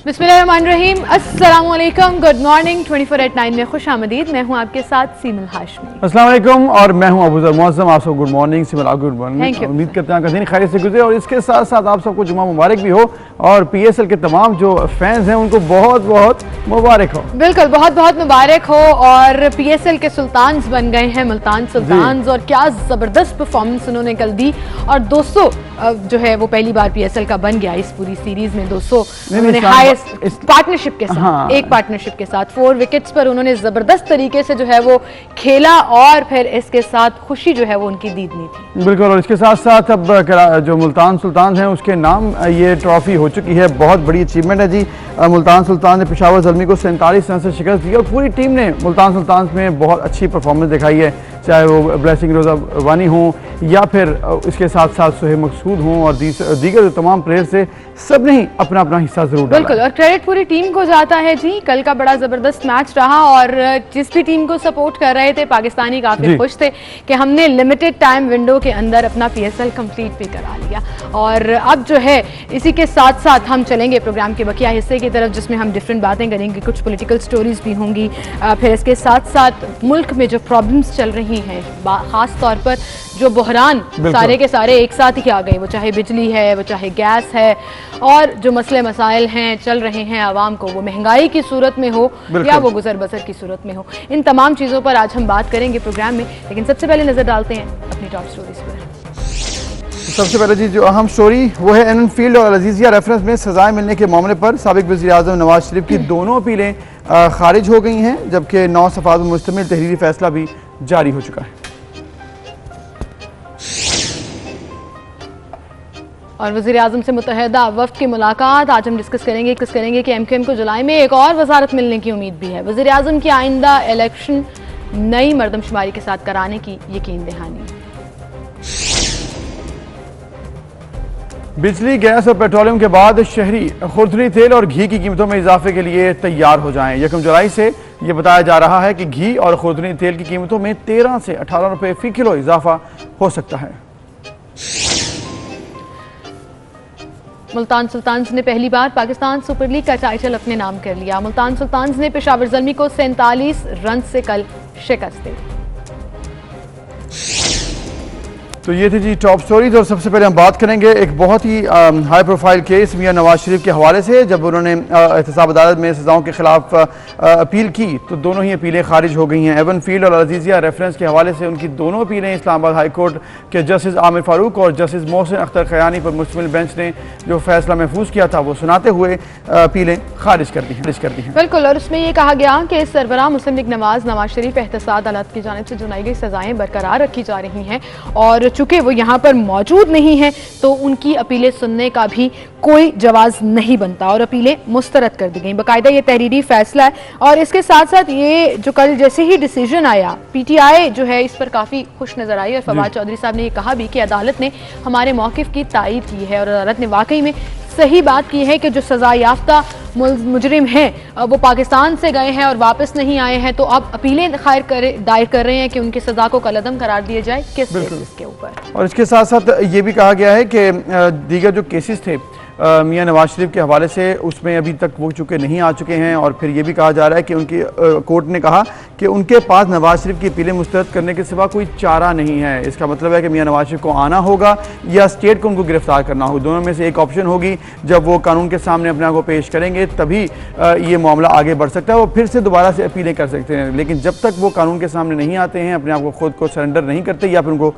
बिस्मिल्लाहिर्रहमानिर्रहीम, अस्सलाम वालेकुम, गुड मॉर्निंग। 24/9 में खुश आमदीद। मैं हूँ आपके साथ सीमल हाशमी। अस्सलाम वालेकुम और मैं हूँ अबूजर मुअज़्ज़म। आप सबको good morning. Seemal good morning. उम्मीद करते हैं दिन खैरियत से गुजरे और इसके साथ साथ आप सबको जुमा मुबारक भी हो और PSL के तमाम जो फैंस हैं उनको बहुत बहुत मुबारक हो। बिल्कुल, बहुत बहुत मुबारक हो। और PSL के सुल्तान्स बन गए हैं मुल्तान सुल्तान्स, और क्या जबरदस्त परफॉर्मेंस उन्होंने कल दी। और 200 जो है वो पहली बार PSL का बन गया इस पूरी सीरीज में। 200 उन्होंने हाईएस्ट पार्टनरशिप के साथ, एक पार्टनरशिप के साथ 4 विकेट्स पर उन्होंने जबरदस्त तरीके से जो है वो खेला और फिर इसके साथ खुशी जो है वो उनकी दीदनी थी। बिल्कुल, और इसके साथ साथ अब जो मुल्तान सुल्तान हैं उसके नाम ये ट्रॉफी हो चुकी है। बहुत बड़ी अचीवमेंट है जी। मुल्तान सुल्तान ने पेशावर ज़ल्मी को 47 रन से शिकस्त दी और पूरी टीम ने मुल्तान सुल्तान में बहुत अच्छी परफॉर्मेंस दिखाई है, चाहे वो ब्लेसिंग रोज़ा वानी हों या फिर इसके साथ साथ सुहेब मकसूद हों और दीगर जो तमाम प्लेयर्स थे, सब ने ही अपना अपना हिस्सा जरूर डाला। बिल्कुल, और क्रेडिट पूरी टीम को जाता है जी। कल का बड़ा जबरदस्त मैच रहा और जिस भी टीम को सपोर्ट कर रहे थे पाकिस्तानी काफी खुश थे कि हमने लिमिटेड टाइम विंडो के अंदर अपना PSL कंप्लीट भी करा लिया। और अब जो है इसी के साथ साथ हम चलेंगे प्रोग्राम के बकिया हिस्से की तरफ, जिसमें हम डिफरेंट बातें करेंगे, कुछ पॉलिटिकल स्टोरीज भी होंगी। फिर इसके साथ साथ मुल्क में जो प्रॉब्लम्स चल रही हैं, खास तौर पर जो बहरान सारे के सारे एक साथ ही आ गए, वो चाहे बिजली है, वो चाहे गैस है, और जो मसले मसाइल हैं चल रहे हैं आवाम को, वो महंगाई की सूरत में हो या वो गुजर बसर की सूरत में हो, इन तमाम चीज़ों पर आज हम बात करेंगे प्रोग्राम में। लेकिन सबसे पहले नजर डालते हैं अपनी टॉप स्टोरीज पर। सबसे पहले जी जो अहम स्टोरी वो है एनन फील्ड और अजीजिया रेफरेंस में सजाएं मिलने के मामले पर साबिक वज़ीर आज़म नवाज शरीफ की दोनों अपीलें खारिज हो गई हैं, जबकि 9 सफ़ात पर मुश्तमिल तहरीरी फैसला भी जारी हो चुका है। और वज़ीर आज़म से मुत्तहिदा वफ़द की मुलाकात आज हम डिस्कस करेंगे कि MQM को जुलाई में एक और वजारत मिलने की उम्मीद भी है। वज़ीर आज़म की आइंदा इलेक्शन नई मरदमशुमारी के साथ कराने की यकीन दहानी। बिजली, गैस और पेट्रोलियम के बाद शहरी खुर्दनी तेल और घी की कीमतों में इजाफे के लिए तैयार हो जाएं। 1 जुलाई से ये बताया जा रहा है कि घी और खुर्दनी तेल की कीमतों में 13 से 18 रुपए फी किलो इजाफा हो सकता है। मुल्तान सुल्तान्स ने पहली बार पाकिस्तान सुपर लीग का टाइटल अपने नाम कर लिया। मुल्तान सुल्तान्स ने पेशावर ज़ल्मी को 47 रन से कल शिकस्त दी। तो ये थी जी टॉप स्टोरीज। और सबसे पहले हम बात करेंगे एक बहुत ही हाई प्रोफाइल केस मियां नवाज शरीफ के हवाले से। जब उन्होंने एहतसाब अदालत में सजाओं के खिलाफ अपील की तो दोनों ही अपीलें खारिज हो गई हैं। एवन फील्ड और अजीजिया रेफरेंस के हवाले से उनकी दोनों अपीलें इस्लामाबाद हाई कोर्ट के जस्टिस आमिर फारूक और जस्टिस मोहसिन अख्तर खयानी पर मुश्तमिल बेंच ने जो फैसला महफूज किया था वो सुनाते हुए अपीलें खारिज कर दी हैं। बिल्कुल, और उसमें ये कहा गया कि सरबराह मुस्लिम लीग नवाज शरीफ एहतसाब अदालत की जानिब से सुनाई गई सजाएं बरकरार रखी जा रही हैं और चूंकि वो यहाँ पर मौजूद नहीं है तो उनकी अपीलें सुनने का भी कोई जवाज नहीं बनता और अपीलें मुस्तरद कर दी गई। बाकायदा ये तहरीरी फैसला है। और इसके साथ साथ ये जो कल जैसे ही डिसीजन आया, PTI जो है इस पर काफ़ी खुश नजर आई और फवाद चौधरी साहब ने ये कहा भी कि अदालत ने हमारे मौक़िफ़ की तायीद की है और अदालत ने वाकई में सही बात की है कि जो सजा याफ्ता मुजरिम हैं वो पाकिस्तान से गए हैं और वापस नहीं आए हैं, तो अब अपीलें दायर कर रहे हैं कि उनकी सजा को कलअदम करार दिया जाए किस बेसिस के ऊपर। और इसके साथ साथ ये भी कहा गया है कि दीगर जो केसेस थे मियां नवाज शरीफ के हवाले से उसमें अभी तक वो चुके नहीं आ चुके हैं। और फिर ये भी कहा जा रहा है कि उनकी कोर्ट ने कहा कि उनके पास नवाज शरीफ की अपीलें मुस्तरद करने के सिवा कोई चारा नहीं है। इसका मतलब है कि मियां नवाज शरीफ को आना होगा या स्टेट को उनको गिरफ्तार करना होगा। दोनों में से एक ऑप्शन होगी। जब वो कानून के सामने अपने आप को पेश करेंगे तभी ये मामला आगे बढ़ सकता है। वो फिर से दोबारा से अपीलें कर सकते हैं, लेकिन जब तक वो कानून के सामने नहीं आते हैं, अपने आप को खुद को सरेंडर नहीं करते या फिर उनको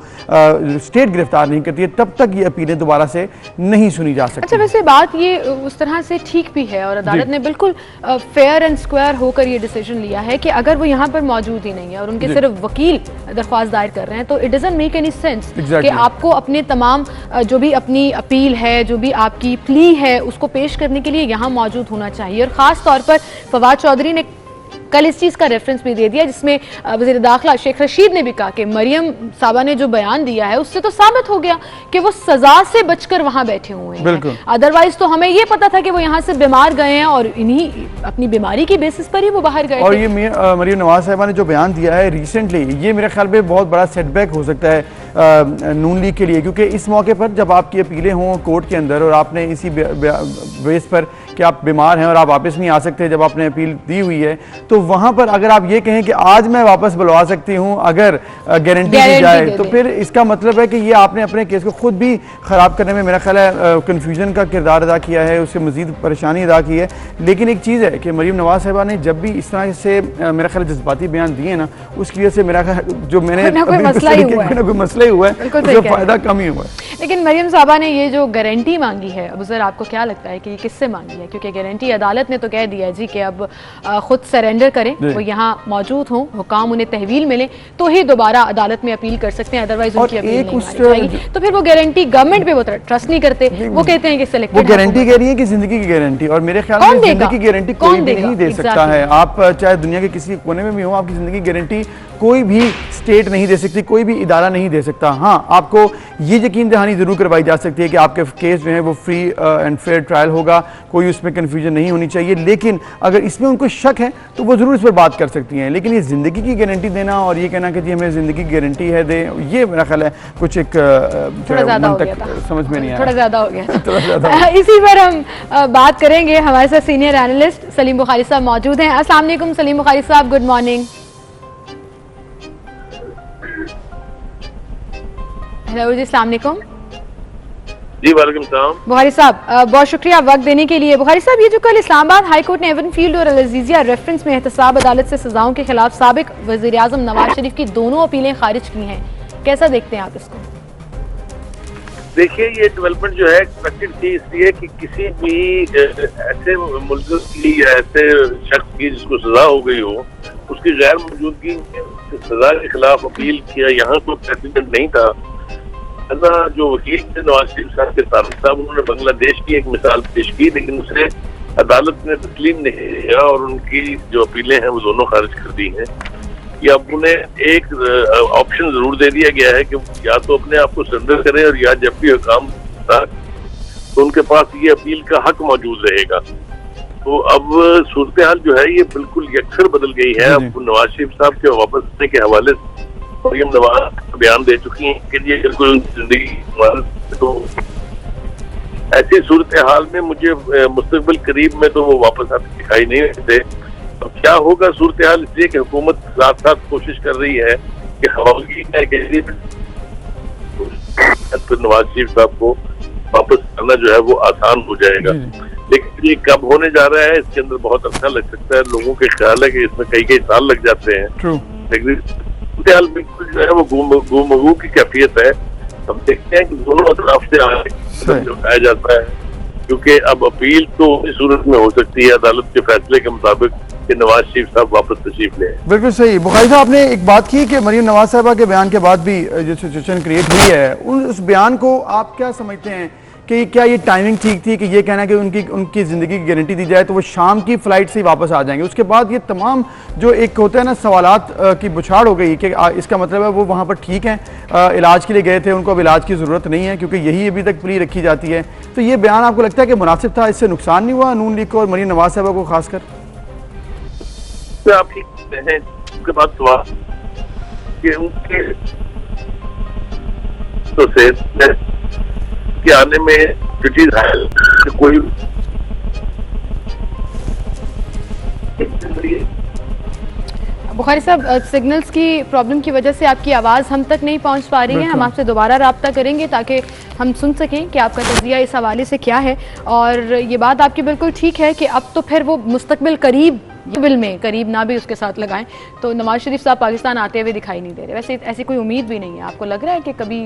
स्टेट गिरफ्तार नहीं करती है, तब तक ये अपीलें दोबारा से नहीं सुनी जा सकती। अच्छा, वैसे बात ये उस तरह से ठीक भी है और अदालत ने बिल्कुल फेयर एंड स्क्वायर होकर ये डिसीजन लिया है कि अगर वो यहाँ पर मौजूद ही नहीं है और उनके सिर्फ वकील दरख्वास्त दायर कर रहे हैं तो it doesn't make any sense कि आपको अपने तमाम जो भी अपनी अपील है, जो भी आपकी प्ली है, उसको पेश करने के लिए यहाँ मौजूद होना चाहिए। और ख़ास तौर पर फवाद चौधरी ने कल इस चीज़ का रेफरेंस भी दे दिया जिसमें वज़ीर दाखिला शेख रशीद ने भी कहा कि मरियम साहबा ने जो बयान दिया है उससे तो साबित हो गया कि वो सजा से बचकर वहां बैठे हुए हैं। अदरवाइज तो हमें ये पता था कि वो यहाँ से बीमार गए हैं और इन्हीं अपनी बीमारी की बेसिस पर ही वो बाहर गए। और ये मरियम नवाज साहिबा ने जो बयान दिया है रिसेंटली, ये मेरे ख्याल में बहुत बड़ा सेटबैक हो सकता है नून लीग के लिए, क्योंकि इस मौके पर जब आपकी अपीलें हों कोर्ट के अंदर और आपने इसी बेस पर कि आप बीमार हैं और आप वापस नहीं आ सकते, जब आपने अपील दी हुई है, तो वहां पर अगर आप ये कहें कि आज मैं वापस बुलवा सकती हूं अगर गारंटी दी जाए, तो फिर इसका मतलब है कि ये आपने अपने केस को खुद भी खराब करने में मेरा ख्याल है कन्फ्यूजन का किरदार अदा किया है, उससे मजीद परेशानी अदा की है। लेकिन एक चीज़ है कि मरियम नवाज साहिबा ने जब भी इस तरह से मेरा ख्याल जज्बाती बयान दिए ना, उसकी वजह से मेरा ख्याल जो मैंने कोई मसला ही हुआ है, उसका फायदा कम ही हुआ है। लेकिन मरियम साहबा ने ये जो गारंटी मांगी है, अब सर आपको क्या लगता है कि ये किससे मांगी है? क्योंकि गारंटी अदालत ने तो कह दिया जी कि अब खुद सरेंडर करें, वो यहाँ मौजूद हों, हुकाम उन्हें तहवील मिले तो ही दोबारा अदालत में अपील कर सकते हैं, अदरवाइज उनकी अपील नहीं मानी जाएगी। तो फिर वो गारंटी गवर्नमेंट पे वो ट्रस्ट नहीं करते, वो कहते हैं कि सिलेक्टेड, वो गारंटी कह रही है कि जिंदगी की गारंटी, और मेरे ख्याल में जिंदगी की गारंटी कोई भी नहीं दे सकता है। आप चाहे दुनिया के किसी कोने में भी हो, आपकी जिंदगी की गारंटी कोई भी स्टेट नहीं दे सकती, कोई भी इदारा नहीं दे सकता। हाँ, आपको ये यकीन दहानी जरूर करवाई जा सकती है कि आपके केस जो है वो फ्री एंड फेयर ट्रायल होगा, कोई उसमें कन्फ्यूजन नहीं होनी चाहिए। लेकिन अगर इसमें उनको शक है तो वो जरूर इस पर बात कर सकती हैं। लेकिन ये जिंदगी की गारंटी देना और ये कहना कि जी हमें जिंदगी की गारंटी है दे, ये मेरा ख्याल है कुछ एक समझ में नहीं आया, थोड़ा ज्यादा हो गया। इसी पर हम बात करेंगे, हमारे साथ सीनियर एनालिस्ट सलीम बुखारी साहब मौजूद हैं। अस्सलाम वालेकुम सलीम बुखारी साहब, गुड मॉर्निंग। हेलो जी, अस्सलाम वालेकुम। जी वालेकुम सलाम। बुखारी साहब बहुत शुक्रिया वक्त देने के लिए। बुखारी साहब, ये जो कल इस्लामाबाद हाई कोर्ट ने एवनफील्ड और अल-अज़ीज़िया रेफरेंस में एहतसाब अदालत से सजाओं के खिलाफ साबिक वज़ीर आज़म नवाज शरीफ की दोनों अपीलें खारिज की हैं, कैसा देखते हैं आप इसको? देखिए, ये डेवलपमेंट जो है एक्सपेक्टेड थी, इसलिए कि किसी भी ऐसे मुल्ज़िम की या ऐसे शख्स की जिसको सजा हो गई हो, उसकी गैर मौजूदगी सजा के खिलाफ अपील किया, यहाँ कोई प्रेसिडेंट नहीं था। जो वकील थे नवाज शरीफ साहब के साहब, उन्होंने बांग्लादेश की एक मिसाल पेश की, लेकिन उसे अदालत ने तस्लीम नहीं किया और उनकी जो अपीलें हैं वो दोनों खारिज कर दी हैं। या अब उन्हें एक ऑप्शन जरूर दे दिया गया है कि या तो अपने आप को सरेंडर करें और या जब भी हुकाम था तो उनके पास ये अपील का हक मौजूद रहेगा। तो अब सूरत हाल जो है ये बिल्कुल यकसर बदल गई है। अब नवाज शरीफ साहब के वापस आने के हवाले से मरियम नवाज बयान दे चुकी हैं कि ये बिल्कुल जिंदगी, तो ऐसी सूरत हाल में मुझे मुस्तकबिल करीब में तो वो वापस आते दिखाई नहीं देते। अब क्या होगा सूरत हाल, इसलिए कि हुकूमत साथ साथ कोशिश कर रही है कि हवालगी नवाज शरीफ साहब को वापस करना जो है वो आसान हो जाएगा। लेकिन ये कब होने जा रहा है, इसके अंदर बहुत अच्छा लग सकता है। लोगों के ख्याल है कि इसमें कई साल लग जाते हैं। लेकिन हाल बिल्कुल जो है वो गुमगू की कैफियत है। हम देखते हैं कि दोनों तरफ से उठाया जाता है, क्योंकि अब अपील तो इस सूरत में हो सकती है अदालत के फैसले के मुताबिक कि नवाज शरीफ साहब वापस तशरीफ ले। बिल्कुल सही। बुखारी साहब, आपने एक बात की कि मरियम नवाज साहबा के बयान के बाद भी जो सिचुएशन क्रिएट हुई है, उस बयान को आप क्या समझते हैं कि क्या ये टाइमिंग ठीक थी कि ये कहना कि उनकी ज़िंदगी की गारंटी दी जाए तो वो शाम की फ़्लाइट से ही वापस आ जाएंगे? उसके बाद ये तमाम जो एक होता है ना सवालात की बुछाड़ हो गई कि इसका मतलब है वो वहाँ पर ठीक हैं, इलाज के लिए गए थे, उनको अब इलाज की ज़रूरत नहीं है क्योंकि यही अभी तक प्ली रखी जाती है। तो ये बयान आपको लगता है कि मुनासिब था, इससे नुकसान नहीं हुआ नून लीग को और मरियम नवाज साहबा को खासकर? आप उसके बाद सवाल कि उनके तो से के आने में जो चीज है कोई बुखारी साहब, सिग्नल्स की प्रॉब्लम की वजह से आपकी आवाज़ हम तक नहीं पहुंच पा रही है। हम आपसे दोबारा राब्ता करेंगे ताकि हम सुन सकें कि आपका तज़किया इस हवाले से क्या है। और ये बात आपकी बिल्कुल ठीक है कि अब तो फिर वो मुस्तकबिल करीब में करीब ना भी उसके साथ लगाएं तो नवाज शरीफ साहब पाकिस्तान आते हुए दिखाई नहीं दे रहे। वैसे ऐसी कोई उम्मीद भी नहीं है। आपको लग रहा है कि कभी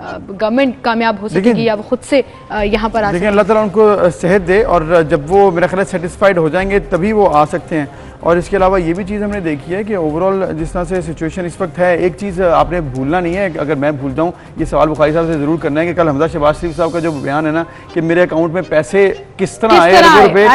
गवर्नमेंट कामयाब हो सकेगी या वो खुद से यहाँ पर आ सकें? अल्लाह ताला उनको सेहत दे और जब वो मेरा ख्याल सेटिस्फाइड हो जाएंगे तभी वो आ सकते हैं। और इसके अलावा ये भी चीज़ हमने देखी है कि ओवरऑल जिस तरह से सिचुएशन इस वक्त है, एक चीज़ आपने भूलना नहीं है, अगर मैं भूल जाऊँ ये सवाल बुखारी साहब से ज़रूर करना है कि कल हमजा शहबाज शरीफ साहब का जो बयान है ना कि मेरे अकाउंट में पैसे किस तरह आए अरबों रुपए,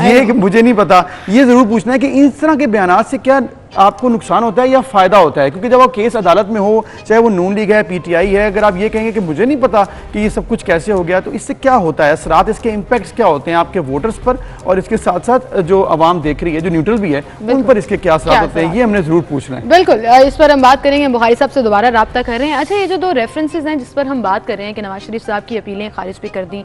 ये मुझे नहीं पता, ये ज़रूर पूछना है कि इस तरह के बयान से क्या आपको नुकसान होता है या फ़ायदा होता है। क्योंकि जब आप केस अदालत में हो, चाहे वो नून लीग है, पीटीआई है, अगर आप ये कहेंगे कि मुझे नहीं पता कि ये सब कुछ कैसे हो गया, तो इससे क्या होता है, असरात इसके इम्पैक्ट्स क्या होते हैं आपके वोटर्स पर, और इसके साथ साथ जो आवाम देख रही है, जो न्यूट्रल भी है, उन पर इसके क्या असरात होते हैं, ये हमने ज़रूर पूछना है। बिल्कुल, इस पर हम बात करेंगे। बुखारी साहब से दोबारा रब्ता कर रहे हैं। अच्छा, ये जो दो रेफरेंसेज हैं जिस पर हम बात कर रहे हैं कि नवाज शरीफ साहब की अपीलें खारिज भी कर दी,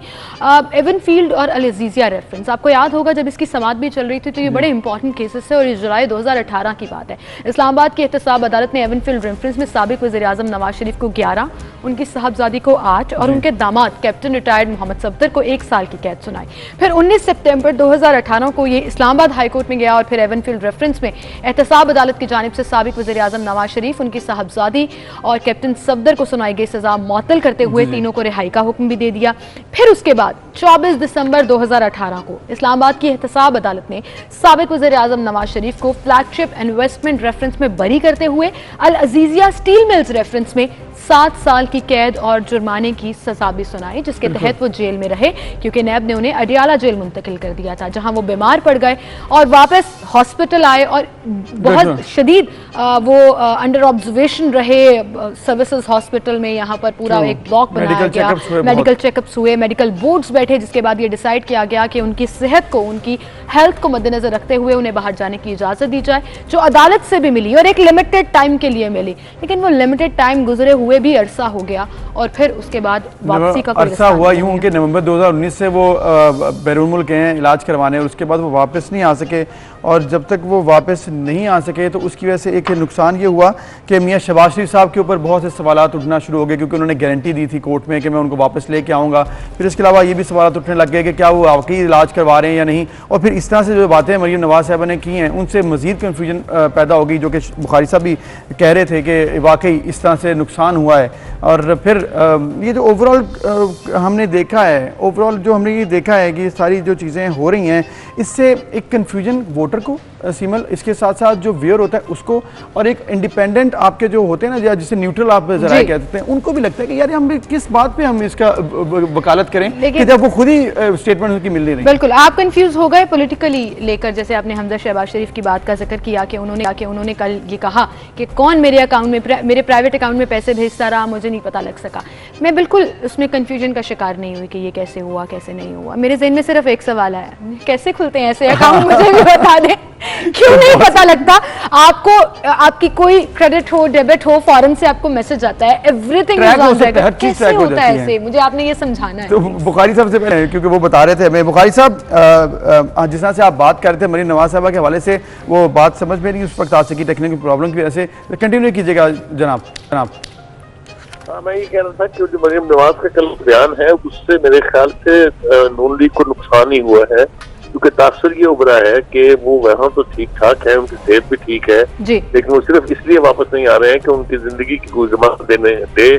एवनफील्ड और अल अजीज़िया रेफरेंस, आपको याद होगा जब इसकी समाअत भी चल रही थी तो ये बड़े इंपॉर्टेंट केसेस थे और ये जुलाई 2018 की बात है। इस्लामाबाद की एहतसाब अदालत ने एवनफील्ड रेफरेंस में साबिक वज़ीर-ए-आज़म नवाज शरीफ को 11, उनकी साहबजादी को 8 और उनके दामाद कैप्टन रिटायर्ड मोहम्मद सफदर को 1 साल की कैद सुनाई। फिर 19 सितंबर 2018 को ये इस्लामाबाद हाई कोर्ट में गया और फिर एवनफील्ड रेफरेंस में एहतसाब अदालत की जानिब से साबिक वज़ीर-ए-आज़म नवाज शरीफ, उनकी साहबजादी और कैप्टन सफदर को सुनाई गई सजा मुअत्तल करते हुए तीनों को रिहाई का हुक्म भी दे दिया। फिर उसके बाद 24 दिसंबर 2018 को इस्लामाबाद की एहतसाब अदालत ने साबिक वज़ीर-ए-आज़म नवाज शरीफ को फ्लैगशिप इन्वेस्टमेंट रेफरेंस में बरी करते हुए अल अजीज़िया स्टील मिल्स रेफरेंस में 7 साल की कैद और जुर्माने की सजा भी सुनाई, जिसके तहत वो जेल में रहे क्योंकि नैब ने उन्हें अडियाला जेल मुंतकिल कर दिया था, जहां वो बीमार पड़ गए और वापस हॉस्पिटल आए और बहुत शदीद वो अंडर ऑब्जर्वेशन रहे सर्विसेज हॉस्पिटल में। यहाँ पर पूरा एक ब्लॉक बनाया गया, मेडिकल चेकअप्स हुए, मेडिकल बोर्ड्स बैठे, जिसके बाद ये डिसाइड किया गया कि उनकी सेहत को, उनकी हेल्थ को मद्देनजर रखते हुए उन्हें बाहर जाने की इजाजत दी जाए, जो अदालत से भी मिली और एक लिमिटेड टाइम के लिए मिली। लेकिन वो लिमिटेड टाइम गुजरे हुए भी अरसा हो गया और फिर उसके बाद वापसी का अरसा हुआ यूं कि नवंबर 2019 से वो बैरून मुल्क गए हैं इलाज करवाने और उसके बाद वो वापस नहीं आ सके, और जब तक वो वापस नहीं आ सके तो उसकी वजह से एक नुकसान ये हुआ कि मियां शहबाज शरीफ साहब के ऊपर बहुत से सवालात उठना शुरू हो गए, क्योंकि उन्होंने गारंटी दी थी कोर्ट में कि मैं उनको वापस लेके आऊँगा। फिर इसके अलावा ये भी सवालात उठने लग गए कि क्या वो वाकई इलाज करवा रहे हैं या नहीं, और फिर इस तरह से जो बातें मरीम नवाज साहबा ने की हैं उनसे मज़ीद कन्फ्यूजन पैदा हो गई, जो कि बुखारी साहब भी कह रहे थे कि वाकई इस तरह से नुकसान हुआ है। और फिर ये जो ओवरऑल हमने देखा है, ओवरऑल जो हमने ये देखा है कि सारी जो चीज़ें हो रही हैं, इससे एक कन्फ्यूजन वोटर को सीमल, इसके साथ साथ जो व्यूअर होता है उसको, और एक इंडिपेंडेंट आपके जो होते हैं ना, जिसे न्यूट्रल आप जरा कहते हैं, उनको भी लगता है कि यार हम किस बात पे हम इसका वकालत करें कि जब वो खुद ही स्टेटमेंट उनकी मिल नहीं रही। बिल्कुल, आप कंफ्यूज हो गए पॉलिटिकली लेकर, जैसे आपने हमजा शहबाज शरीफ की बात का जिक्र किया कि उन्होंने कल ये कहा कि कौन मेरे अकाउंट में, मेरे प्राइवेट अकाउंट में पैसे भेजता रहा, मुझे नहीं पता लग सका। मैं बिल्कुल उसमें कंफ्यूजन का शिकार नहीं हुई कि ये कैसे हुआ कैसे नहीं हुआ। मेरे ज़हन में सिर्फ एक सवाल है, कैसे खुलते हैं ऐसे अकाउंट, मुझे भी बता दें। क्यों नहीं पता लगता आपको, आपकी कोई क्रेडिट हो, डेबिट हो, फॉरन से आपको मैसेज आता है, एवरीथिंग इज ऑन रेकॉर्ड, कैसे होता है ऐसे? मुझे आपने ये समझाना है। तो बुखारी साहब से पहले, क्योंकि वो बता रहे थे हमें, बुखारी साहब जिस तरह से आप बात कर रहे थे मरीम नवाज साहबा के हवाले से, वो बात समझ में नहीं उस वक्त आ सकी टेक्निकल प्रॉब्लम की वजह से, कंटिन्यू कीजिएगा जनाब। हाँ, मैं ये कह रहा था कि जो मरीम नवाज का कल बयान है उससे मेरे ख्याल से नून लीग को नुकसान ही हुआ है, क्योंकि तासुर ये उभरा है कि वो वहाँ तो ठीक ठाक है, उनकी सेहत भी ठीक है, लेकिन वो सिर्फ इसलिए वापस नहीं आ रहे हैं कि उनकी जिंदगी की कोई जमानत दे,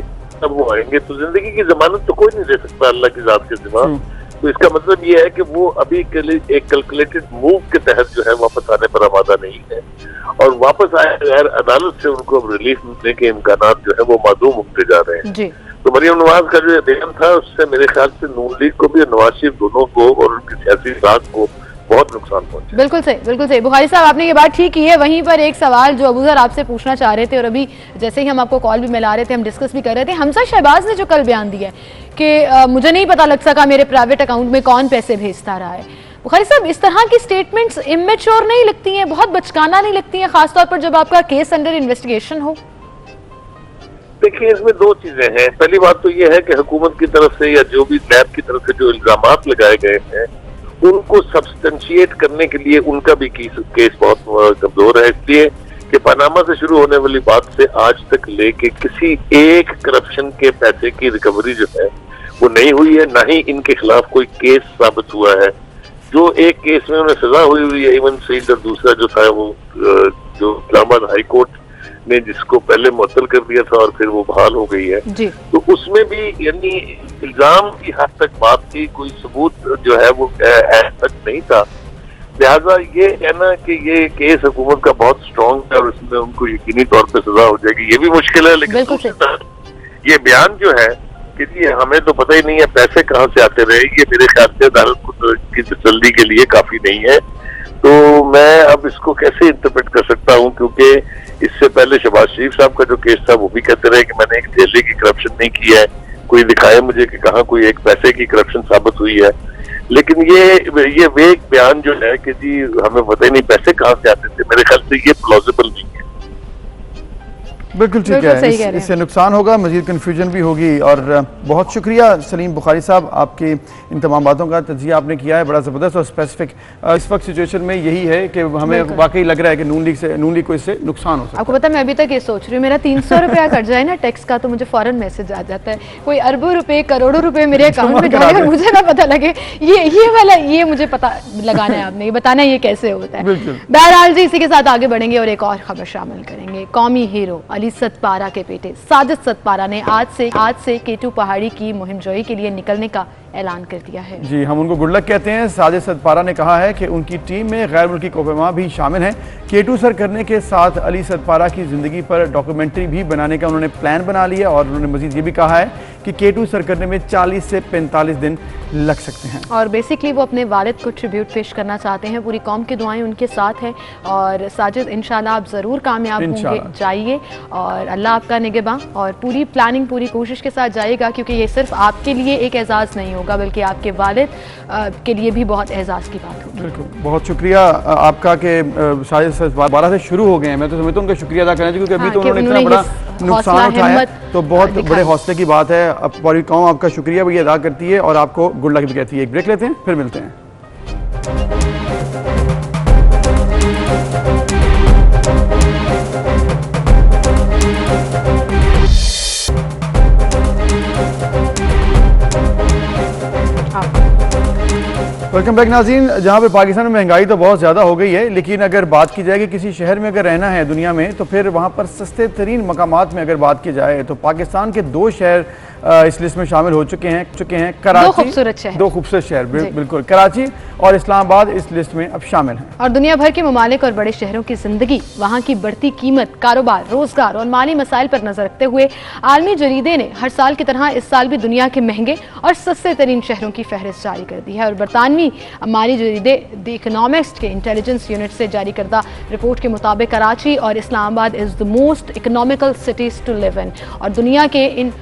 तब वो आएंगे। तो जिंदगी की जमानत तो कोई नहीं दे सकता अल्लाह की जात के सिवा। तो इसका मतलब ये है कि वो अभी एक कैलकुलेटेड मूव के तहत जो है वापस आने पर आमादा नहीं है, और वापस आए बगैर अदालत से उनको अब रिलीफ मिलने के इम्कान जो है वो मादूम होते जा रहे हैं। तो मरीम नवाज का जो बयान था उससे मेरे ख्याल से नून लीग को भी और नवाज शरीफ दोनों को और उनकी सियासी राज को बहुत नुकसान पहुंचा। बिल्कुल सही, बिल्कुल सही। बुखारी साहब, आपने ये बात ठीक की है। वहीं पर एक सवाल जो अबूजर आपसे पूछना चाह रहे थे, और अभी जैसे ही हम आपको कॉल भी मिला रहे थे, हम डिस्कस भी कर रहे थे, हमजा शहबाज ने जो कल बयान दिया है कि मुझे नहीं पता लग सका मेरे प्राइवेट अकाउंट में कौन पैसे भेजता रहा है। बुखारी साहब, इस तरह की स्टेटमेंट्स इमेच्योर नहीं लगती हैं, बहुत बचकाना नहीं लगती हैं, खासतौर पर जब आपका केस अंडर इन्वेस्टिगेशन हो? देखिए, इसमें दो चीजें हैं। पहली बात तो यह है कि हुकूमत की तरफ से या जो भी नैब की तरफ से जो इल्जामात लगाए गए हैं उनको सब्सटेंशिएट करने के लिए उनका भी केस बहुत कमजोर है, इसलिए कि पनामा से शुरू होने वाली बात से आज तक लेके किसी एक करप्शन के पैसे की रिकवरी जो है वो नहीं हुई है, ना ही इनके खिलाफ कोई केस साबित हुआ है। जो एक केस में उन्हें सजा हुई है इवन फील्ड, और दूसरा जो था वो जो इस्लामाबाद हाई कोर्ट ने जिसको पहले मुअत्तल कर दिया था और फिर वो बहाल हो गई है, तो उसमें भी यानी इल्जाम की हद तक बात थी, कोई सबूत जो है वो तक नहीं था। लिहाजा ये कहना कि ये केस हुकूमत का बहुत स्ट्रॉन्ग है और इसमें उनको यकीनी तौर पे सजा हो जाएगी, ये भी मुश्किल है। लेकिन बिल्कुल दूसरी तरफ ये बयान जो है कि जी हमें तो पता ही नहीं है पैसे कहाँ से आते रहे, ये मेरे ख्याल से अदालत की तसल्ली के लिए काफी नहीं है। तो मैं अब इसको कैसे इंटरप्रेट कर सकता हूँ, क्योंकि इससे पहले शहबाज शरीफ साहब का जो केस था वो भी कहते रहे कि मैंने एक ठेले की करप्शन नहीं की है, कोई दिखाए मुझे कि कहाँ कोई एक पैसे की करप्शन साबित हुई है। लेकिन ये वेग बयान जो है कि जी हमें पता ही नहीं पैसे कहाँ से आते थे, मेरे ख्याल से ये प्लॉजिबल नहीं है। बिल्कुल ठीक है, इससे नुकसान होगा, मजीद कन्फ्यूजन भी होगी। और बहुत शुक्रिया सलीम बुखारी साहब, आपकी इन तमाम बातों का तजिया आपने किया है बड़ा ज़बरदस्त और स्पेसिफिक। इस वक्त सिचुएशन में यही है कि हमें वाकई लग रहा है कि नून लीग को इससे नुकसान हो सकता है। आपको पता है मैं अभी तक ये सोच रही हूँ, मेरा 300 रुपया कट जाए ना टैक्स का तो मुझे फौरन मैसेज आ जाता है, कोई अरबों रुपए करोड़ों रुपए मेरे अकाउंट में डाले और मुझे ना पता लगे ये वाला, ये मुझे पता लगाना है आपने, ये बताना है ये कैसे होता है। बहरहाल जी, इसी के साथ आगे बढ़ेंगे और एक और खबर शामिल करेंगे। कौमी हीरो अली सतपारा के बेटे साजिद सतपारा ने आज से केटू पहाड़ी की मुहिमजोई के लिए निकलने का ऐलान कर दिया है। जी, हम उनको गुड लक कहते हैं। साजिद सतपारा ने कहा है कि उनकी टीम में गैर मुल्की कोहिमा भी शामिल हैं। केटू सर करने के साथ अली सतपारा की ज़िंदगी पर डॉक्यूमेंट्री भी बनाने का उन्होंने प्लान बना लिया और उन्होंने मजीद ये भी कहा है कि केटू सर करने में 40 से 45 दिन लग सकते हैं। और बेसिकली वो अपने वालिद को ट्रिब्यूट पेश करना चाहते हैं, पूरी कौम की दुआएं उनके साथ हैं। और साजिद इंशाल्लाह आप ज़रूर कामयाब होंगे, जाइए और अल्लाह आपका निगहबान, और पूरी प्लानिंग पूरी कोशिश के साथ जाइएगा, क्योंकि ये सिर्फ आपके लिए एक एजाज़ नहीं होगा बल्कि आपके वालिद के लिए भी बहुत एजाज़ की बात होगी। बिल्कुल, बहुत शुक्रिया आपका कि साजिद सतपारा से शुरू हो गए हैं। मैं तो समझता हूँ उनका शुक्रिया अदा करना चाहिए, क्योंकि अभी तो उन्होंने इतना बड़ा नुकसान उठाया, तो बहुत बड़े हौसले की बात है। अब पूरी कौम आपका शुक्रिया भी अदा करती है और आपको गुड लक भी कहती है। एक ब्रेक लेते हैं, फिर मिलते हैं। वेलकम बैक नाज़रीन। जहाँ पे पाकिस्तान में महंगाई तो बहुत ज़्यादा हो गई है, लेकिन अगर बात की जाए कि किसी शहर में अगर रहना है दुनिया में, तो फिर वहाँ पर सस्ते तरीन मकामात में अगर बात की जाए तो पाकिस्तान के 2 शहर इस लिस्ट में शामिल हो चुके हैं। कराची, 2 खूबसूरत शहर बिल्कुल, कराची और इस्लामाबाद इस लिस्ट में अब शामिल हैं। और दुनिया भर के ममालिक और बड़े शहरों की जिंदगी, वहाँ की बढ़ती कीमत, कारोबार, रोजगार और माली मसाइल पर नजर रखते हुए आलमी जरीदे ने हर साल की तरह इस साल भी दुनिया के महंगे और सस्ते तरीन शहरों की फहरिस्त जारी कर दी है। और बरतानवी माली जरीदे द इकोनॉमिस्ट के इंटेलिजेंस यूनिट से जारी करदा रिपोर्ट के मुताबिक कराची और Islamabad is the most economical cities to live in. और दुनिया के इन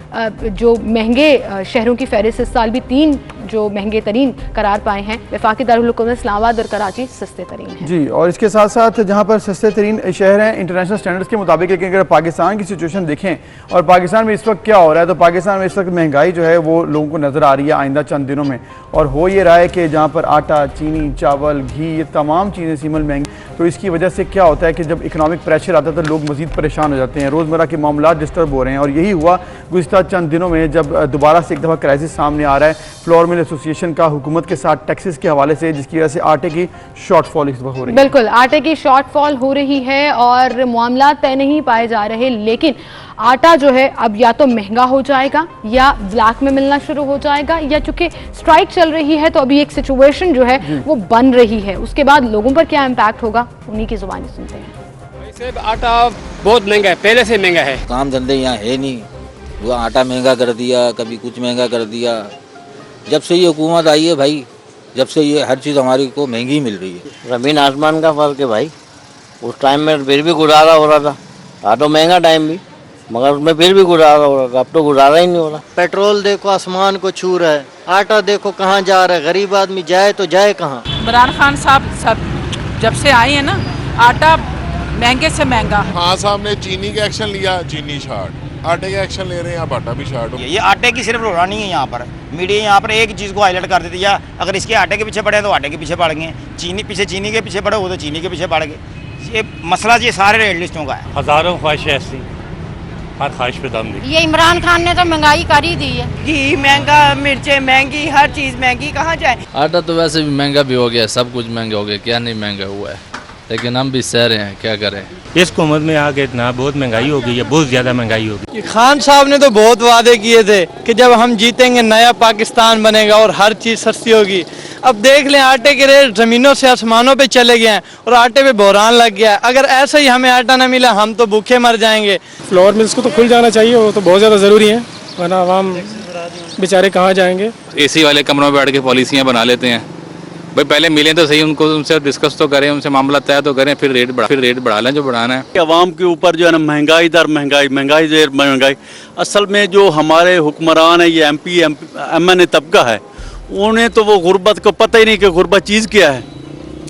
जो महंगे शहरों की फहरिस्त इस साल भी 3 जो महंगे तरीन करार पाए हैं। वफाकी दारुल हुकूमत इस्लामाबाद और कराची सस्ते तरीन हैं। जी, और इसके साथ साथ जहाँ पर सस्ते तरीन शहर हैं इंटरनेशनल स्टैंडर्ड्स के मुताबिक, लेकिन अगर पाकिस्तान की सिचुएशन देखें और पाकिस्तान में इस वक्त क्या हो रहा है, तो पाकिस्तान में इस वक्त महंगाई जो है वो लोगों को नज़र आ रही है आइंदा चंद दिनों में। और हो ये रहा है कि जहाँ पर आटा, चीनी, चावल, घी, ये तमाम चीज़ें सीमल महंगी, तो इसकी वजह से क्या होता है कि जब इकनॉमिक प्रेशर आता है तो लोग मज़ीद परेशान हो जाते हैं, रोज़मर्रा के मामला डिस्टर्ब हो रहे हैं। और यही हुआ गुज़िश्ता चंद दिनों में, जब दोबारा से एक दफ़ा क्राइसिस सामने आ रहा है फ्लोर मिल एसोसिएशन का हुकूमत के साथ टैक्सेस के हवाले से, जिसकी वजह से आटे की शॉर्टफॉल इस वक्त हो रही है। बिल्कुल, आटे की शॉर्टफॉल हो रही है और मामला तय नहीं पाए जा रहे, लेकिन आटा जो है अब या तो महंगा हो जाएगा या ब्लैक में मिलना शुरू हो जाएगा, या चूंकि स्ट्राइक चल रही है तो अभी एक सिचुएशन जो है वो बन रही है। उसके बाद लोगों पर क्या इम्पैक्ट होगा, उन्हीं की जुबानी सुनते हैं। वैसे आटा बहुत महंगा है, पहले से महंगा है। काम धंधे यहाँ है नहीं, वो आटा महंगा कर दिया, कभी कुछ महंगा कर दिया। जब से ये हुकूमत आई है भाई, जब से ये हर चीज़ हमारी को महंगी मिल रही है। ज़मीन आसमान का फर्क है भाई। उस टाइम में फिर भी गुजारा हो रहा था, आटो महंगा टाइम भी, मगर उसमें फिर भी गुजारा हो रहा था। अब तो गुजारा ही नहीं हो रहा। पेट्रोल देखो आसमान को छू रहा है, आटा देखो कहाँ जा रहा है, गरीब आदमी जाए तो जाए कहाँ। इमरान खान साहब सब जब से आए हैं ना, आटा महंगे से महंगा। हाँ साहब ने चीनी का एक्शन लिया, चीनी शार्ट, आटे का एक्शन ले रहे हैं, अब आटा भी शार्ट हो। ये आटे की सिर्फ रोना नहीं है, यहाँ पर मीडिया यहाँ पर एक चीज़ को हाईलाइट कर देती है, अगर इसके आटे के पीछे पड़े तो आटे के पीछे पड़ गए, चीनी के पीछे पड़े हो तो चीनी के पीछे पड़ गए। ये मसला ये सारे रेट लिस्टों का है। हज़ारों ख्वाहिशें ऐसी, हर ख्वाहिश पे दम दी। ये इमरान खान ने तो महंगाई कर ही दी है। घी महंगा, मिर्चें महंगी, हर चीज़ महंगी, कहाँ जाए। आटा तो वैसे भी महंगा भी हो गया, सब कुछ महंगा हो गया, क्या नहीं महंगा हुआ है, लेकिन हम भी सह रहे हैं, क्या करें। इस हुकूमत में आके इतना बहुत महंगाई हो गई है, बहुत ज़्यादा महंगाई हो गई। खान साहब ने तो बहुत वादे किए थे कि जब हम जीतेंगे नया पाकिस्तान बनेगा और हर चीज़ सस्ती होगी। अब देख लें आटे के रेट ज़मीनों से आसमानों पे चले गए हैं और आटे पे बहरान लग गया है। अगर ऐसा ही हमें आटा ना मिला हम तो भूखे मर जाएंगे। फ्लोर मिल्स को तो खुल जाना चाहिए, वो तो बहुत ज़्यादा ज़रूरी है, वरना आवाम बेचारे कहाँ जाएंगे। एसी वाले कमरों में बैठ के पॉलिसियाँ बना लेते हैं। भाई पहले मिलें तो सही, उनको उनसे डिस्कस तो करें, उनसे मामला तय तो करें, फिर रेट बढ़ा लें जो बढ़ाना है। आवाम के ऊपर जो है ना महंगाई दर महंगाई असल में जो हमारे हुक्मरान है ये एमपी MNA तबका है, उन्हें तो वो गुर्बत को पता ही नहीं कि गुर्बत चीज़ क्या है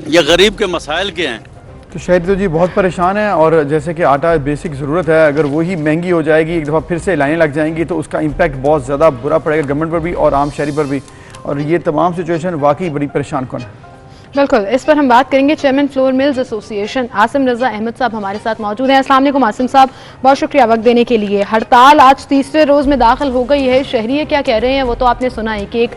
या गरीब के मसाइल क्या हैं। तो शहरी तो जी बहुत परेशान है, और जैसे कि आटा बेसिक ज़रूरत है, अगर वही महंगी हो जाएगी, एक दफ़ा फिर से लाइनें लग जाएंगी तो उसका इम्पैक्ट बहुत ज़्यादा बुरा पड़ेगा गवर्नमेंट पर भी और आम शहरी पर भी, और ये तमाम सिचुएशन वाकई बड़ी परेशान कौन है। बिल्कुल, इस पर हम बात करेंगे। Chairman flour mills association Asim Raza Ahmad साहब हमारे साथ मौजूद हैं। अस्सलाम वालेकुम आसिम साहब, बहुत शुक्रिया वक्त देने के लिए। हड़ताल आज तीसरे रोज़ में दाखिल हो गई है, शहरी क्या कह रहे हैं वो तो आपने सुना है कि एक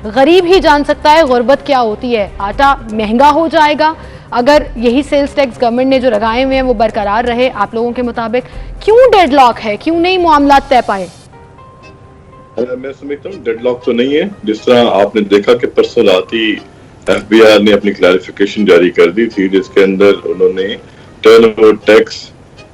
गरीब ही जान सकता है गुर्बत क्या होती है। आटा महंगा हो जाएगा अगर यही सेल्स टैक्स गवर्नमेंट ने जो लगाए हुए हैं वो बरकरार रहे। आप लोगों के मुताबिक क्यों डेडलॉक है, क्यों नहीं मामला तय पाए? मैं समझता हूँ डेडलॉक तो नहीं है। जिस तरह आपने देखा कि परसों रात ही FBI ने अपनी क्लैरिफिकेशन जारी कर दी थी, जिसके अंदर उन्होंने टर्नओवर टैक्स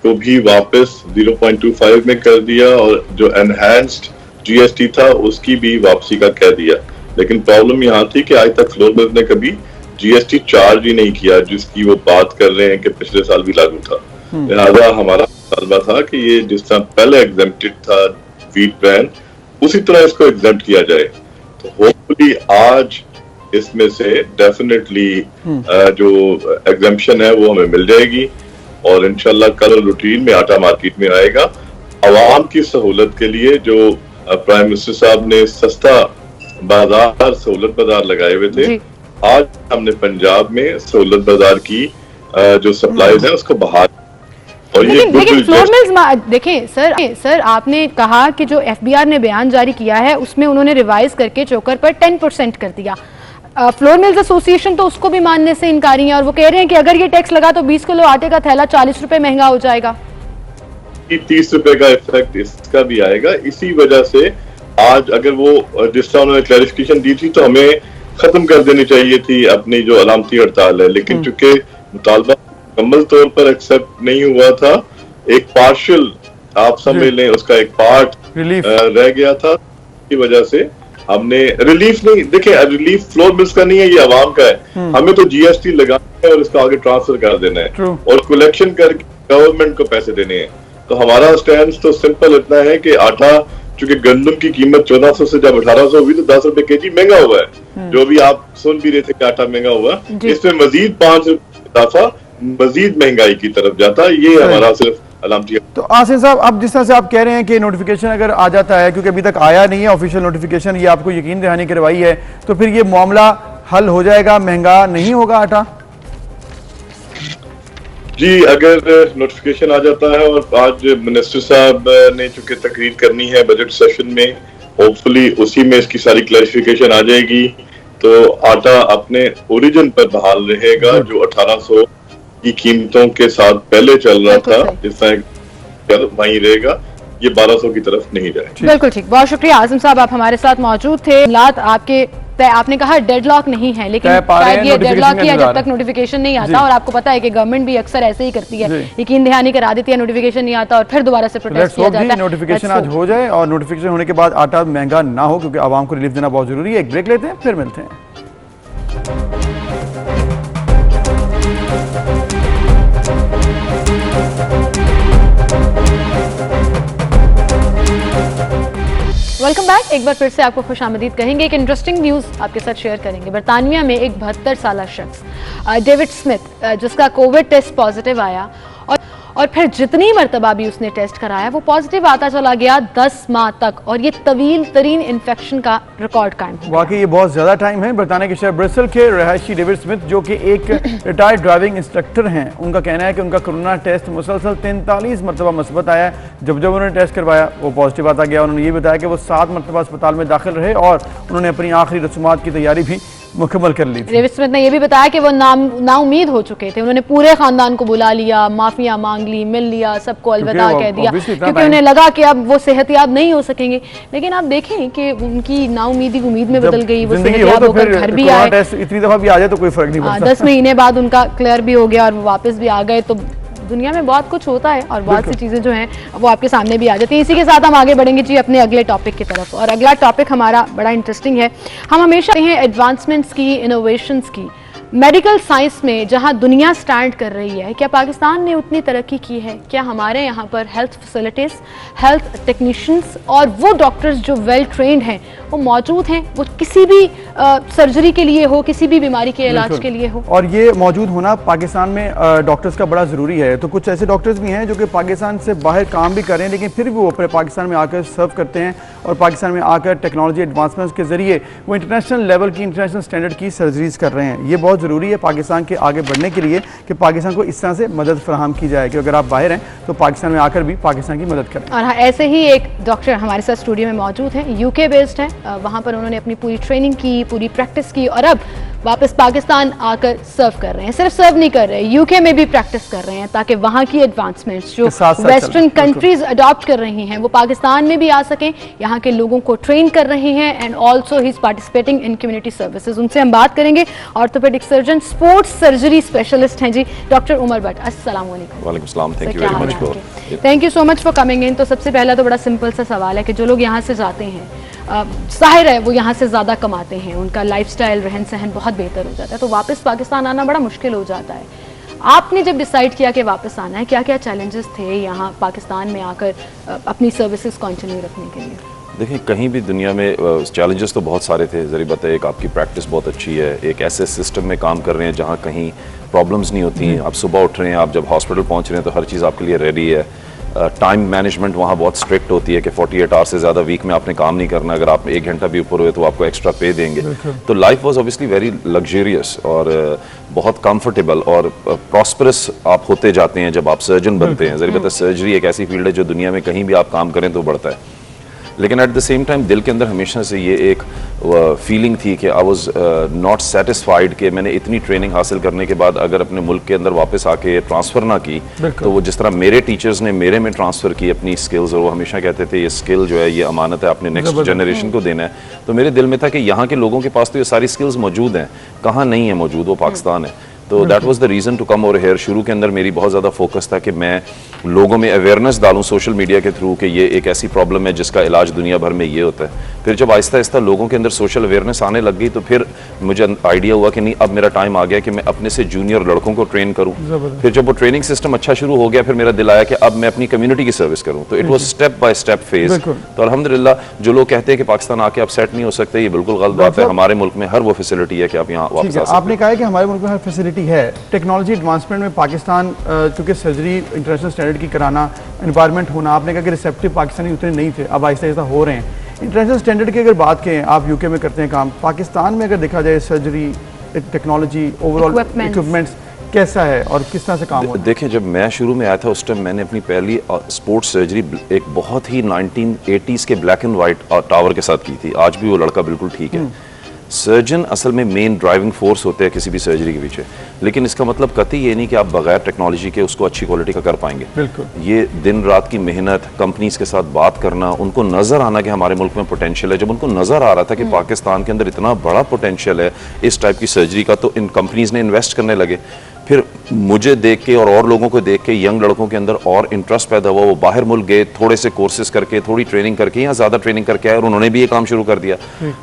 को भी वापस 0.25 में कर दिया और जो एनहांस्ड GST था उसकी भी वापसी का कह दिया। लेकिन प्रॉब्लम यहाँ थी कि आज तक फ्लोर मिल्स ने कभी GST चार्ज ही नहीं किया, जिसकी वो बात कर रहे हैं कि पिछले साल भी लागू था। लिहाजा हमारा मुतालबा था कि ये जिस तरह पहले एग्जेम्प्टेड था व्हीट ब्रांड, उसी तरह इसको एग्जेम्प्ट किया जाए। तो होपफुली आज इसमें से डेफिनेटली जो एग्जेम्पशन है वो हमें मिल जाएगी और इंशाल्लाह कल रूटीन में आटा मार्केट में आएगा। आवाम की सहूलत के लिए जो प्राइम मिनिस्टर साहब ने सस्ता बाजार सहूलत बाजार लगाए हुए थे, आज हमने पंजाब में सहूलत बाजार की जो सप्लाईज है उसको बहाल। और लेकिन फ्लोर मिल्स देखें सर आपने कहा कि जो FBR ने बयान जारी किया है उसमें उन्होंने रिवाइज करके चोकर पर 10% कर दिया। फ्लोर मिल्स एसोसिएशन तो उसको भी मानने से इनकारी है और वो कह रहे हैं कि अगर ये टैक्स लगा तो 20 किलो आटे का थैला 40 रुपए महंगा हो जाएगा। 30 रुपए का इफेक्ट इसका भी आएगा। इसी वजह से आज अगर वो जिस तरह उन्होंने क्लैरिफिकेशन दी थी तो हमें खत्म कर देनी चाहिए थी अपनी जो अलामती हड़ताल है, लेकिन चूंकि मुतालबा मुकम्मल तौर पर एक्सेप्ट नहीं हुआ था, एक पार्शियल आप समझ लें उसका एक पार्ट रह गया था, की वजह से हमने रिलीफ नहीं देखे। रिलीफ फ्लोर मिल्स का नहीं है, ये आवाम का है। हमें तो GST लगाना है और इसको आगे ट्रांसफर कर देना है और कलेक्शन करके गवर्नमेंट को पैसे देने हैं। तो हमारा स्टैंड तो सिंपल इतना है कि आटा चूंकि गंदम की कीमत 1400 से जब 1800 हुई तो 10 रुपए केजी महंगा हुआ है, जो भी आप सुन भी रहे थे कि आटा महंगा हुआ, इसमें मजीद 5 रुपए इजाफा मजीद महंगाई की तरफ जाता है। ये हमारा सिर्फ अलामती। तो आसिम साहब, अब जिस तरह से आप कह रहे हैं कि नोटिफिकेशन अगर आ जाता है, क्योंकि अभी तक आया नहीं है ऑफिशियल नोटिफिकेशन, ये आपको यकीन दहानी करवाई है, तो फिर ये मामला हल हो जाएगा, महंगा नहीं होगा आटा? जी, अगर नोटिफिकेशन आ जाता है और आज मिनिस्टर साहब ने चूंकि तकरीर करनी है बजट सेशन में, होपफुली उसी में इसकी सारी क्लैरिफिकेशन आ जाएगी, तो आटा अपने ओरिजिन पर बहाल रहेगा जो 1800 की कीमतों के साथ पहले चल रहा था, इस तरह वहीं रहेगा, ये 1200 की तरफ नहीं जाएगा। बिल्कुल ठीक, बहुत शुक्रिया आसिम साहब, आप हमारे साथ मौजूद थे। लात आपके आपने कहा डेडलॉक नहीं है, लेकिन शायद ये डेडलॉक किया जब तक नोटिफिकेशन नहीं आता, और आपको पता है कि गवर्नमेंट भी अक्सर ऐसे ही करती है, यकीन दहानी करा देती है, नोटिफिकेशन नहीं आता और फिर दोबारा से प्रोटेस्ट किया जाता है। नोटिफिकेशन आज हो जाए और नोटिफिकेशन होने के बाद आटा महंगा ना हो, क्योंकि आवाम को रिलीफ देना बहुत जरूरी है। एक ब्रेक लेते हैं, फिर मिलते हैं। Welcome back. एक बार फिर से आपको खुशामदीद कहेंगे। एक इंटरेस्टिंग न्यूज़ आपके साथ शेयर करेंगे। बरतानिया में एक 72 साल शख्स डेविड स्मिथ, जिसका कोविड टेस्ट पॉजिटिव आया और फिर जितनी मरतबा भी उसने टेस्ट कराया वो पॉजिटिव आता चला गया 10 माह तक, और ये तवील तरीन इन्फेक्शन का रिकॉर्ड कायम हो गया। वाकई ये बहुत ज़्यादा टाइम है। बरतानिया के शहर ब्रिस्टल के रहायशी डेविड स्मिथ, जो कि एक रिटायर्ड ड्राइविंग इंस्ट्रक्टर हैं, उनका कहना है कि उन्होंने कोरोना टेस्ट मुसलसल 43 मरतबा मुस्बत आया है। जब उन्होंने टेस्ट करवाया वो पॉजिटिव आता गया। उन्होंने ये बताया कि वो 7 मरतबा अस्पताल में दाखिल रहे और उन्होंने अपनी आखिरी रसूमात की तैयारी भी मुकम्मल कर ली थी। डेविड स्मिथ ने यह भी बताया कि वो नाउम्मीद हो चुके थे, उन्होंने पूरे खानदान को बुला लिया, माफिया मांग ली, मिल लिया, सबको अलविदा कह दिया, क्योंकि उन्हें लगा कि अब वो सेहतयाब नहीं हो सकेंगे। लेकिन आप देखें कि उनकी नाउम्मीदी उम्मीद में बदल गई, वो सेहतयाब होकर घर भी आए। इतनी दफा भी आ जाए तो कोई फर्क नहीं पड़ता। 10 महीने बाद उनका क्लियर भी हो गया और वो वापस भी आ गए। तो दुनिया में बहुत कुछ होता है और बहुत सी चीज़ें जो हैं वो आपके सामने भी आ जाती हैं। इसी के साथ हम आगे बढ़ेंगे जी अपने अगले टॉपिक की तरफ, और अगला टॉपिक हमारा बड़ा इंटरेस्टिंग है। हम हमेशा हैं एडवांसमेंट्स की, इनोवेशंस की। मेडिकल साइंस में जहां दुनिया स्टैंड कर रही है, क्या पाकिस्तान ने उतनी तरक्की की है? क्या हमारे यहाँ पर हेल्थ फैसिलिटीज़, हेल्थ टेक्नीशियंस और वो डॉक्टर्स जो वेल ट्रेंड हैं वो मौजूद हैं, वो किसी भी सर्जरी के लिए हो, किसी भी बीमारी के इलाज के लिए हो? और ये मौजूद होना पाकिस्तान में डॉक्टर्स का बड़ा ज़रूरी है। तो कुछ ऐसे डॉक्टर्स भी हैं जो कि पाकिस्तान से बाहर काम भी कर रहे हैं, लेकिन फिर भी वो अपने पाकिस्तान में आकर सर्व करते हैं और पाकिस्तान में आकर टेक्नोलॉजी एडवांसमेंट्स के ज़रिए वो इंटरनेशनल लेवल की, इंटरनेशनल स्टैंडर्ड की सर्जरीज कर रहे हैं। ये बहुत ज़रूरी है पाकिस्तान के आगे बढ़ने के लिए कि पाकिस्तान को इस तरह से मदद फराहम की जाए कि अगर आप बाहर हैं तो पाकिस्तान में आकर भी पाकिस्तान की मदद करें। और हाँ, ऐसे ही एक डॉक्टर हमारे साथ स्टूडियो में मौजूद हैं, यूके बेस्ड हैं। वहाँ पर उन्होंने अपनी पूरी ट्रेनिंग की, पूरी प्रैक्टिस की और अब वापस पाकिस्तान आकर सर्व कर रहे हैं। सिर्फ सर्व नहीं कर रहे, यूके में भी प्रैक्टिस कर रहे हैं ताकि वहाँ की एडवांसमेंट्स जो वेस्टर्न कंट्रीज अडॉप्ट कर रही हैं वो पाकिस्तान में भी आ सकें। यहाँ के लोगों को ट्रेन कर रहे हैं and also he is participating in community services. उनसे हम बात करेंगे। Orthopaedic surgeon, sports surgery specialist हैं जी डॉक्टर उमर भट्ट। अस्सलाम वालेकुम। वालेकुम सलाम, thank you very much for, thank you so much for coming in. तो सबसे पहला तो बड़ा सिंपल सा सवाल है कि जो लोग यहाँ से जाते हैं, जाहिर है वो यहाँ से ज़्यादा कमाते हैं, उनका लाइफस्टाइल, रहन सहन बहुत बेहतर हो जाता है, तो वापस पाकिस्तान आना बड़ा मुश्किल हो जाता है। आपने जब डिसाइड किया कि वापस आना है, क्या क्या चैलेंजेस थे यहाँ पाकिस्तान में आकर अपनी सर्विसेज कंटिन्यू रखने के लिए? देखिए, कहीं भी दुनिया में चैलेंजेस तो बहुत सारे थे। ज़री बात है, एक आपकी प्रैक्टिस बहुत अच्छी है, एक ऐसे सिस्टम में काम कर रहे हैं जहाँ कहीं प्रॉब्लम्स नहीं होती हैं। आप सुबह उठ रहे हैं, आप जब हॉस्पिटल पहुँच रहे हैं तो हर चीज़ आपके लिए रेडी है। टाइम मैनेजमेंट वहाँ बहुत स्ट्रिक्ट होती है कि 48 आवर्स से ज़्यादा वीक में आपने काम नहीं करना। अगर आप 1 घंटा भी ऊपर हुए तो आपको एक्स्ट्रा पे देंगे। तो life was obviously very luxurious और बहुत कंफर्टेबल और प्रॉस्परस आप होते जाते हैं जब आप सर्जन बनते हैं। ज़री बात है, सर्जरी एक ऐसी फील्ड है जो दुनिया में कहीं भी आप काम करें तो बढ़ता है। लेकिन एट द सेम टाइम दिल के अंदर हमेशा से ये एक फीलिंग थी कि आई वाज नॉट सेटिस्फाइड कि मैंने इतनी ट्रेनिंग हासिल करने के बाद अगर अपने मुल्क के अंदर वापस आके ट्रांसफ़र ना की तो वो जिस तरह मेरे टीचर्स ने मेरे में ट्रांसफ़र की अपनी स्किल्स, और वो हमेशा कहते थे ये स्किल जो है ये अमानत है, आपने नेक्स्ट जनरेशन को देना है। तो मेरे दिल में था कि यहाँ के लोगों के पास तो ये सारी स्किल्स मौजूद हैं, कहाँ नहीं है मौजूद, वो पाकिस्तान है। तो that was the reason to come over here. शुरू के अंदर मेरी बहुत ज़्यादा फोकस था कि मैं लोगों में अवेयरनेस डालूं सोशल मीडिया के थ्रू कि ये एक ऐसी प्रॉब्लम है जिसका इलाज दुनिया भर में ये होता है। फिर जब आहिस्ता आहिस्ता लोगों के अंदर सोशल अवेयरनेस आने लग गई तो फिर मुझे आइडिया हुआ कि नहीं, अब मेरा टाइम आ गया कि मैं अपने से जूनियर लड़कों को ट्रेन करूँ। फिर जब वो ट्रेनिंग सिस्टम अच्छा शुरू हो गया, फिर मेरा दिल आया कि अब मैं अपनी कम्युनिटी की सर्विस करूँ। तो it was step by step phase. तो अल्हम्दुलिल्लाह, जो लोग कहते हैं कि पाकिस्तान आके आप सेट नहीं हो सकते, ये बिल्कुल गलत बात है। हमारे मुल्क में हर वो फैसिलिटी है कि आप यहाँ वापस आ सकते हैं। आपने कहा है कि हमारे मुल्क में हर फैसिलिटी है। टेक्नोलॉजी एडवांसमेंट में पाकिस्तान, क्योंकि सर्जरी इंटरनेशनल स्टैंडर्ड की कराना, एनवायरनमेंट होना, आपने कहा कि रिसेप्टिव पाकिस्तानी उतने नहीं थे, अब आहिस्ता आहिस्ता हो रहे हैं। इंटरनेशनल स्टैंडर्ड की अगर बात करें, आप यूके में करते हैं काम, पाकिस्तान में अगर देखा जाए सर्जरी टेक्नोलॉजी, ओवरऑल इक्विपमेंट्स कैसा है और किस तरह से काम होता है? देखिए, जब मैं शुरू में आया था उस टाइम मैंने अपनी पहली स्पोर्ट्स सर्जरी एक बहुत ही 1980s के ब्लैक एंड वाइट टावर के साथ की थी। आज भी वो लड़का बिल्कुल ठीक है। सर्जन असल में मेन ड्राइविंग फोर्स होते हैं किसी भी सर्जरी के पीछे, लेकिन इसका मतलब कतई ये नहीं कि आप बगैर टेक्नोलॉजी के उसको अच्छी क्वालिटी का कर पाएंगे। बिल्कुल। ये दिन रात की मेहनत, कंपनीज के साथ बात करना, उनको नज़र आना कि हमारे मुल्क में पोटेंशियल है। जब उनको नज़र आ रहा था कि पाकिस्तान के अंदर इतना बड़ा पोटेंशियल है इस टाइप की सर्जरी का, तो इन कंपनीज ने इन्वेस्ट करने लगे। फिर मुझे देख के और लोगों को देख के यंग लड़कों के अंदर और इंटरेस्ट पैदा हुआ। वो बाहर मुल्क गए, थोड़े से कोर्सेज करके, थोड़ी ट्रेनिंग करके, यहाँ ज़्यादा ट्रेनिंग करके आए और उन्होंने भी ये काम शुरू कर दिया।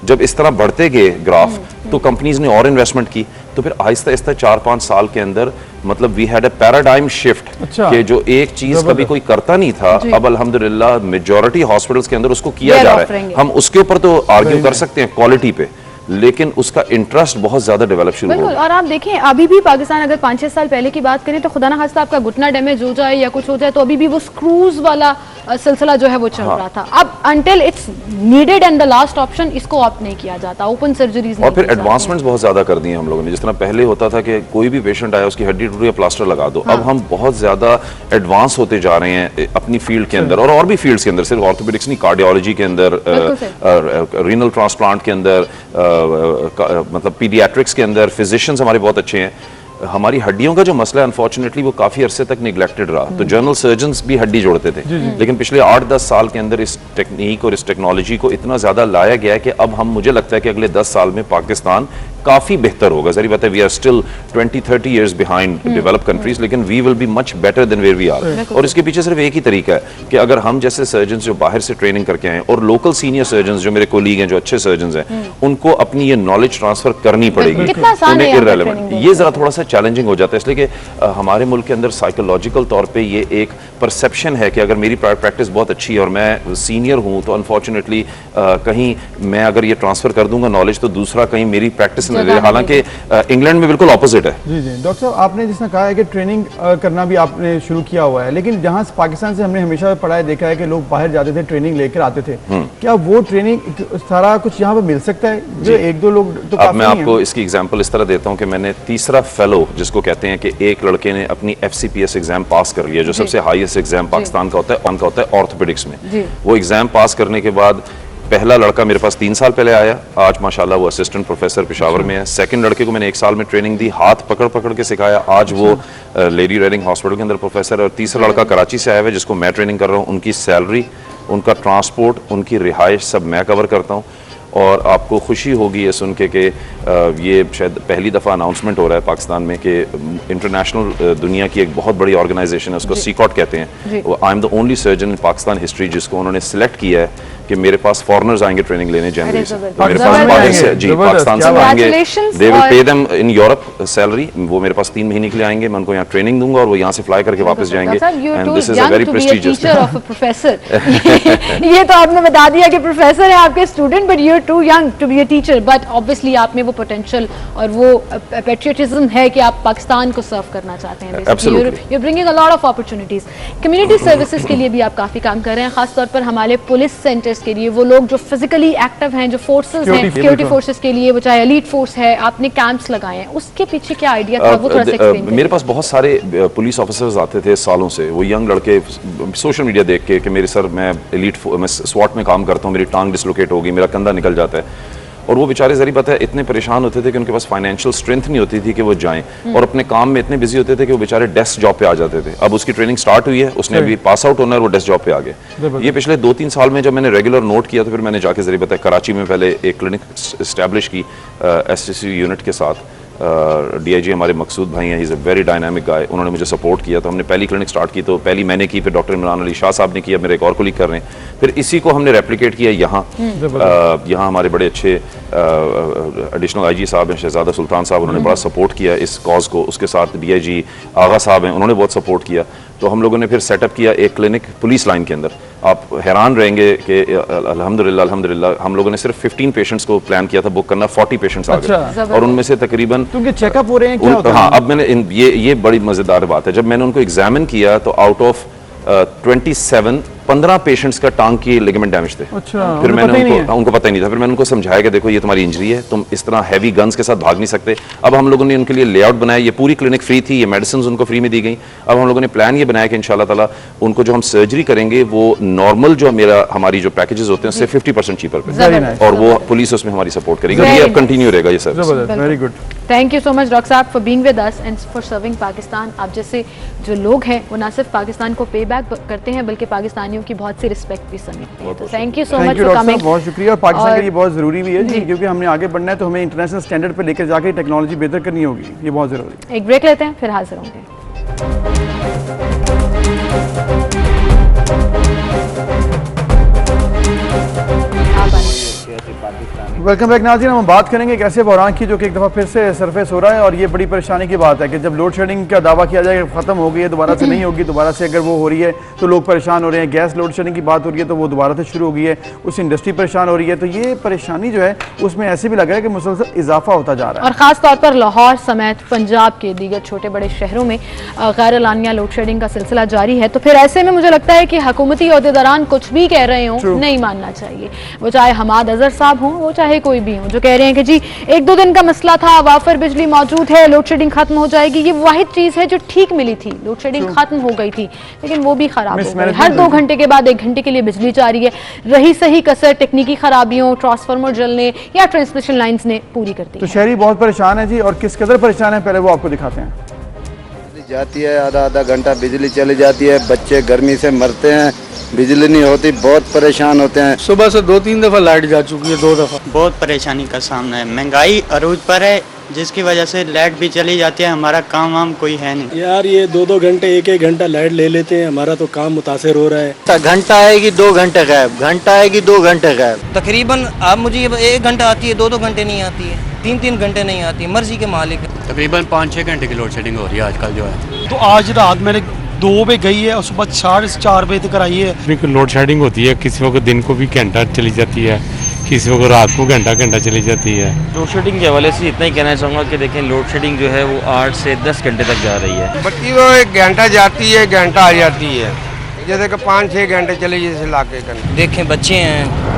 जब इस तरह बढ़ते गए ग्राफ तो कंपनीज ने और इन्वेस्टमेंट की। तो फिर आहिस्ता आहिस्ता 4-5 साल के अंदर मतलब we had a paradigm shift कि जो एक चीज़ कभी कोई करता नहीं था, अब अल्हम्दुलिल्लाह मेजॉरिटी हॉस्पिटल्स के अंदर उसको किया जा रहा है। हम उसके ऊपर तो आर्ग्यू कर सकते हैं क्वालिटी पे, लेकिन उसका इंटरेस्ट बहुत ज्यादा डेवलप शुरू हो गया। और आप देखें, अभी भी पाकिस्तान अगर 5-6 साल पहले की बात करें तो खुदा ना खास्ता आपका घुटना डैमेज हो जाए या कुछ हो जाए तो अभी भी वो स्क्रूज वाला सिलसिला जो है वो चल रहा था। अब until it's needed and the last option, इसको ऑप्ट नहीं किया जाता, ओपन सर्जरीज और फिर एडवांसमेंट्स बहुत ज्यादा कर दिए हम लोगों ने। जिस तरह पहले होता था कि कोई भी पेशेंट आया उसकी हड्डी टूटी, प्लास्टर लगा दो, अब हम बहुत ज्यादा एडवांस होते जा रहे हैं अपनी फील्ड के अंदर और भी फील्ड्स के अंदर, सिर्फ ऑर्थोपेडिक्स नहीं, कार्डियोलॉजी के अंदर, रीनल ट्रांसप्लांट के अंदर, मतलब पीडियाट्रिक्स के अंदर फिजिशियंस हमारे बहुत अच्छे हैं। हमारी हड्डियों का जो मसला है अनफॉर्चुनेटली वो काफी अरसे तक निगलेक्टेड रहा। तो जनरल सर्जन्स भी हड्डी जोड़ते थे, लेकिन पिछले 8-10 साल के अंदर इस टेक्निक और इस टेक्नोलॉजी को इतना ज्यादा लाया गया है कि अब हम, मुझे लगता है कि अगले 10 साल में पाकिस्तान काफी बेहतर होगा। जरी बात है, we are still 20-30 years behind developed countries, लेकिन we will be much better than where we are. और इसके पीछे सिर्फ एक ही तरीका है कि अगर हम जैसे सर्जन्स जो बाहर से ट्रेनिंग करके आए और लोकल सीनियर सर्जन्स जो मेरे कोलीग हैं, जो अच्छे सर्जन्स हैं, उनको अपनी ये नॉलेज ट्रांसफर करनी पड़ेगी। उन्हें इररेलेवेंट, ये जरा थोड़ा सा चैलेंजिंग हो जाता है, इसलिए कि हमारे मुल्क के अंदर साइकोलॉजिकल तौर पे ये एक परसेप्शन है कि अगर मेरी प्रैक्टिस बहुत अच्छी है और मैं सीनियर हूँ तो अनफॉर्चुनेटली कहीं मैं अगर ये ट्रांसफर कर दूंगा नॉलेज तो दूसरा कहीं मेरी प्रैक्टिस न ले। हालांकि इंग्लैंड में बिल्कुल ऑपोजिट है। जी जी डॉक्टर साहब, आपने जिसने कहा है कि ट्रेनिंग करना भी आपने शुरू किया हुआ है, लेकिन जहाँ पाकिस्तान से हमने हमेशा पढ़ा है, देखा है कि लोग बाहर जाते थे, ट्रेनिंग लेकर आते थे, क्या वो ट्रेनिंग सारा कुछ यहाँ पे मिल सकता है? जो एक दो लोग तो अब मैं आपको इसकी एग्जांपल इस तरह देता हूँ कि मैंने तीसरा फेलो, जिसको कहते हैं कि एक लड़के ने अपनी FCPS एग्जाम पास कर लिया, जो सबसे हाईएस्ट एग्जाम पाकिस्तान का होता है ऑर्थोपेडिक्स में। वो एग्जाम पास करने के बाद पहला लड़का मेरे पास 3 साल पहले आया, आज माशाल्लाह वो असिस्टेंट प्रोफेसर पेशावर में है। सेकंड लड़के को मैंने 1 साल में ट्रेनिंग दी, हाथ पकड़ पकड़ के सिखाया, आज वो लेडी रेडिंग हॉस्पिटल के अंदर प्रोफेसर है। और तीसरा लड़का कराची से आया हुआ है जिसको मैं ट्रेनिंग कर रहा हूँ। उनकी सैलरी, उनका ट्रांसपोर्ट, उनकी रिहाइश सब मैं कवर करता हूँ। और आपको खुशी होगी ये सुन के कि ये शायद पहली दफ़ा अनाउंसमेंट हो रहा है पाकिस्तान में कि इंटरनेशनल दुनिया की एक बहुत बड़ी ऑर्गेनाइजेशन है, उसको सीकॉट कहते हैं। I am the only surgeon in Pakistan history जिसको उन्होंने सिलेक्ट किया है कि मेरे पास फॉरेनर्स आएंगे ट्रेनिंग लेने जनवरी से। मेरे पास बाहर से, जी पाकिस्तान से आएंगे, they will pay them in Europe salary. वो मेरे पास 3 महीने के लिए आएंगे, मैं उनको यहाँ ट्रेनिंग दूंगा और वो यहाँ से फ्लाई करके वापस जाएंगे। And this is a very prestigious professor. ये तो आपने बता दिया कि प्रोफेसर है आपके student, but you are too young to be a teacher. But obviously आप में वो पोटेंशियल और वो पैट्रियटिज्म है कि आप पाकिस्तान को सर्व करना चाहते हैं। You are bringing a lot of opportunities. Community services के लिए भी आप काफी काम कर रहे हैं, खासतौर पर हमारे पुलिस सेंटर्स के लिए, वो लोग जो फिजिकली एक्टिव हैं, जो फोर्सेस हैं, सिक्योरिटी फोर्सेस के लिए, वो चाहे एलीट फोर्स है, आपने कैंप्स लगाए हैं, उसके पीछे क्या आइडिया था वो थोड़ा सा एक्सप्लेन करिए। मेरे पास बहुत सारे पुलिस ऑफिसर्स आते थे सालों से, वो यंग लड़के सोशल मीडिया देख के कि मेरे सर मैं मैं स्वॉट में काम करता हूँ, मेरी टांग डिसलोकेट होगी, मेरा कंधा निकल जाता है। और वो बेचारे जरी बात है इतने परेशान होते थे कि उनके पास फाइनेंशियल स्ट्रेंथ नहीं होती थी कि वो जाएं, और अपने काम में इतने बिजी होते थे कि वो बेचारे डेस्क जॉब पे आ जाते थे। अब उसकी ट्रेनिंग स्टार्ट हुई है, उसने अभी पास आउट होना है, वो डेस्क जॉब पे आ गए। ये पिछले 2-3 साल में जब मैंने रेगुलर नोट किया तो फिर मैंने जाके जरी बात है कराची में पहले एक क्लिनिक एस्टैब्लिश की SCC यूनिट के साथ। DIG हमारे मकसूद भाई हैं, he is a very dynamic guy, उन्होंने मुझे सपोर्ट किया। तो हमने पहली क्लिनिक स्टार्ट की, तो पहली मैंने की, फिर डॉक्टर इमरान अली शाह साहब ने किया, मेरे एक और कोलीग कर रहे हैं, फिर इसी को हमने रेप्लिकेट किया यहाँ। यहाँ हमारे बड़े अच्छे एडिशनल IG साहब हैं, शहजादा सुल्तान साहब, उन्होंने बड़ा सपोर्ट किया इस कॉज को। उसके साथ DIG आगा साहब हैं, उन्होंने बहुत सपोर्ट किया। तो हम लोगों ने फिर सेटअप किया एक क्लिनिक पुलिस लाइन के अंदर। आप हैरान रहेंगे कि अल्हम्दुलिल्लाह हम लोगों ने सिर्फ 15 पेशेंट्स को प्लान किया था बुक करना, 40 पेशेंट्स आ गए, और उनमें से तकरीबन क्योंकि चेकअप हो रहे हैं क्या होता है? हाँ, अब मैंने ये बड़ी मजेदार बात है, जब मैंने उनको एग्जामिन किया तो आउट ऑफ 15 पेशेंट्स का टांग की लिगामेंट डैमेज थे। अच्छा, फिर मैंने उनको पता ही नहीं था। फिर मैंने उनको समझाया कि देखो ये तुम्हारी इंजरी है, तुम इस तरह हैवी गन्स के साथ भाग नहीं सकते। अब हम लोगों ने उनके लिए लेआउट बनाया, ये पूरी क्लिनिक फ्री थी, ये मेडिसिन उनको फ्री में दी गई। अब हम लोगों ने प्लान ये बनाया कि इंशाल्लाह ताला उनको जो हम सर्जरी करेंगे वो नॉर्मल जो हमारी जो पैकेजेस होते हैं उससे 50% चीपर पे, और वो पुलिस उसमें हमारी सपोर्ट करेगी। ये अब कंटिन्यू रहेगा ये service. Very good, thank you so much doctor साहब for being with us and for serving Pakistan. आप जैसे जो लोग हैं वो ना सिर्फ पाकिस्तान को पे बैक करते हैं बल्कि पाकिस्तानियों की बहुत सी रिस्पेक्ट भी समझते हैं। तो thank you so much for coming, बहुत शुक्रिया। और पाकिस्तान के लिए बहुत जरूरी भी है जी, क्योंकि हमने आगे बढ़ना है तो हमें इंटरनेशनल स्टैंडर्ड पे लेकर जाके टेक्नोलॉजी बेहतर करनी होगी, ये बहुत जरूरी है। एक ब्रेक लेते हैं, फिर हाजिर होंगे। पाकिस्तानी। वेलकम बैक नाज़रीन, हम बात करेंगे एक ऐसे बहरान की जो कि एक दफ़ा फिर से सरफेस हो रहा है और ये बड़ी परेशानी की बात है कि जब लोड शेडिंग का दावा किया जाए ख़त्म हो गई है, दोबारा से नहीं होगी, दोबारा से अगर वो हो रही है तो लोग परेशान हो रहे हैं। गैस लोड शेडिंग की बात हो रही है तो वो दोबारा से शुरू हो गई है, उस इंडस्ट्री परेशान हो रही है। तो ये परेशानी जो है उसमें ऐसे भी लग रहा है कि मुसलसल इजाफा होता जा रहा है। और ख़ास तौर पर लाहौर समेत पंजाब के दीगर छोटे बड़े शहरों में गैर एलानिया लोड शेडिंग का सिलसिला जारी है। तो फिर ऐसे में मुझे लगता है कि हुकूमती ओहदेदारान कुछ भी कह रहे हों नहीं मानना चाहिए, वो चाहे हमाद अजहर साहब हों, वो चाहे कोई भी हो, जो कह रहे हैं कि जी 1-2 दिन का मसला था, वाफर बिजली मौजूद है, लोड शेडिंग खत्म हो जाएगी। ये वाहिद चीज़ है जो ठीक मिली थी, लोड शेडिंग खत्म हो गई थी, लेकिन वो भी खराब हो गई। हर 2 घंटे के बाद 1 घंटे के लिए बिजली जा रही है। रही सही कसर तकनीकी खराबियों, ट्रांसफार्मर जलने या ट्रांसमिशन लाइन्स ने पूरी कर दी। तो शहरी बहुत परेशान है जी, और किस कदर परेशान है पहले वो आपको दिखाते हैं। जाती है, आधा घंटा बिजली चली जाती है, बच्चे गर्मी से मरते हैं, बिजली नहीं होती, बहुत परेशान होते हैं। सुबह से 2-3 दफ़ा लाइट जा चुकी है, 2 दफ़ा। बहुत परेशानी का सामना है, महंगाई अरूज पर है, जिसकी वजह से लाइट भी चली जाती है, हमारा काम वाम कोई है नहीं यार। ये 2-2 घंटे 1-1 घंटा लाइट ले लेते हैं, हमारा तो काम मुतासर हो रहा है। घंटा आएगी 2 घंटे गायब, घंटा आएगी 2 घंटे गायब। तकरीबन आप मुझे 1 घंटा आती है, 2-2 घंटे नहीं आती है, 3-3 घंटे नहीं आती, मर्जी के मालिक है। तकरीबन 5-6 घंटे की लोड शेडिंग हो रही है आजकल जो है। तो आज रात मेरे 2 बजे गई है और सुबह 4:30 बजे तक आई है। लोड शेडिंग होती है, किसी वक्त दिन को भी घंटा चली जाती है, किसी वक्त रात को घंटा चली जाती है। लोड शेडिंग के हवाले से इतना ही कहना चाहूँगा कि देखें, लोड शेडिंग जो है वो 8 से 10 घंटे तक जा रही है। बत्ती वो 1 घंटा जाती है, घंटा आ जाती है, जैसे कि 5-6 घंटे चले जैसे इलाके का। देखें बच्चे हैं,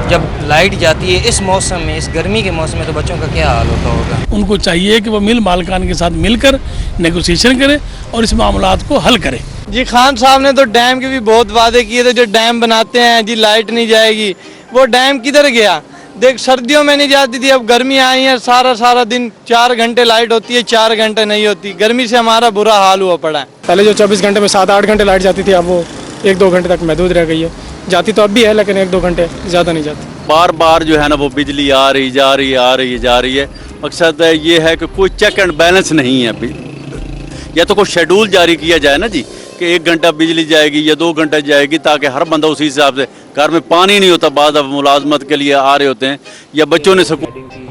जब लाइट जाती है इस मौसम में, इस गर्मी के मौसम में, तो बच्चों का क्या हाल होता होगा। उनको चाहिए कि वो मिल मालिकान के साथ मिलकर नेगोशिएशन करे और इस मामलात को हल करे। जी खान साहब ने तो डैम के भी बहुत वादे किए थे, जो डैम बनाते हैं जी लाइट नहीं जाएगी, वो डैम किधर गया। देख सर्दियों में नहीं जाती थी, अब गर्मी आई है, सारा दिन 4 घंटे लाइट होती है, 4 घंटे नहीं होती। गर्मी से हमारा बुरा हाल हुआ पड़ा है। पहले जो 24 घंटे में 7-8 घंटे लाइट जाती थी, अब वो 1-2 घंटे तक महदूद रह गई है। जाती तो अब भी है, लेकिन 1-2 घंटे ज़्यादा नहीं जाती। बार बार जो है ना वो बिजली आ रही जा रही है। मकसद ये है कि कोई चेक एंड बैलेंस नहीं है। या तो कोई शेड्यूल जारी किया जाए ना जी, कि 1 घंटा बिजली जाएगी या 2 घंटा जाएगी, ताकि हर बंदा उसी हिसाब से, घर में पानी नहीं होता, बाद अब मुलाजमत के लिए आ रहे होते हैं या बच्चों ने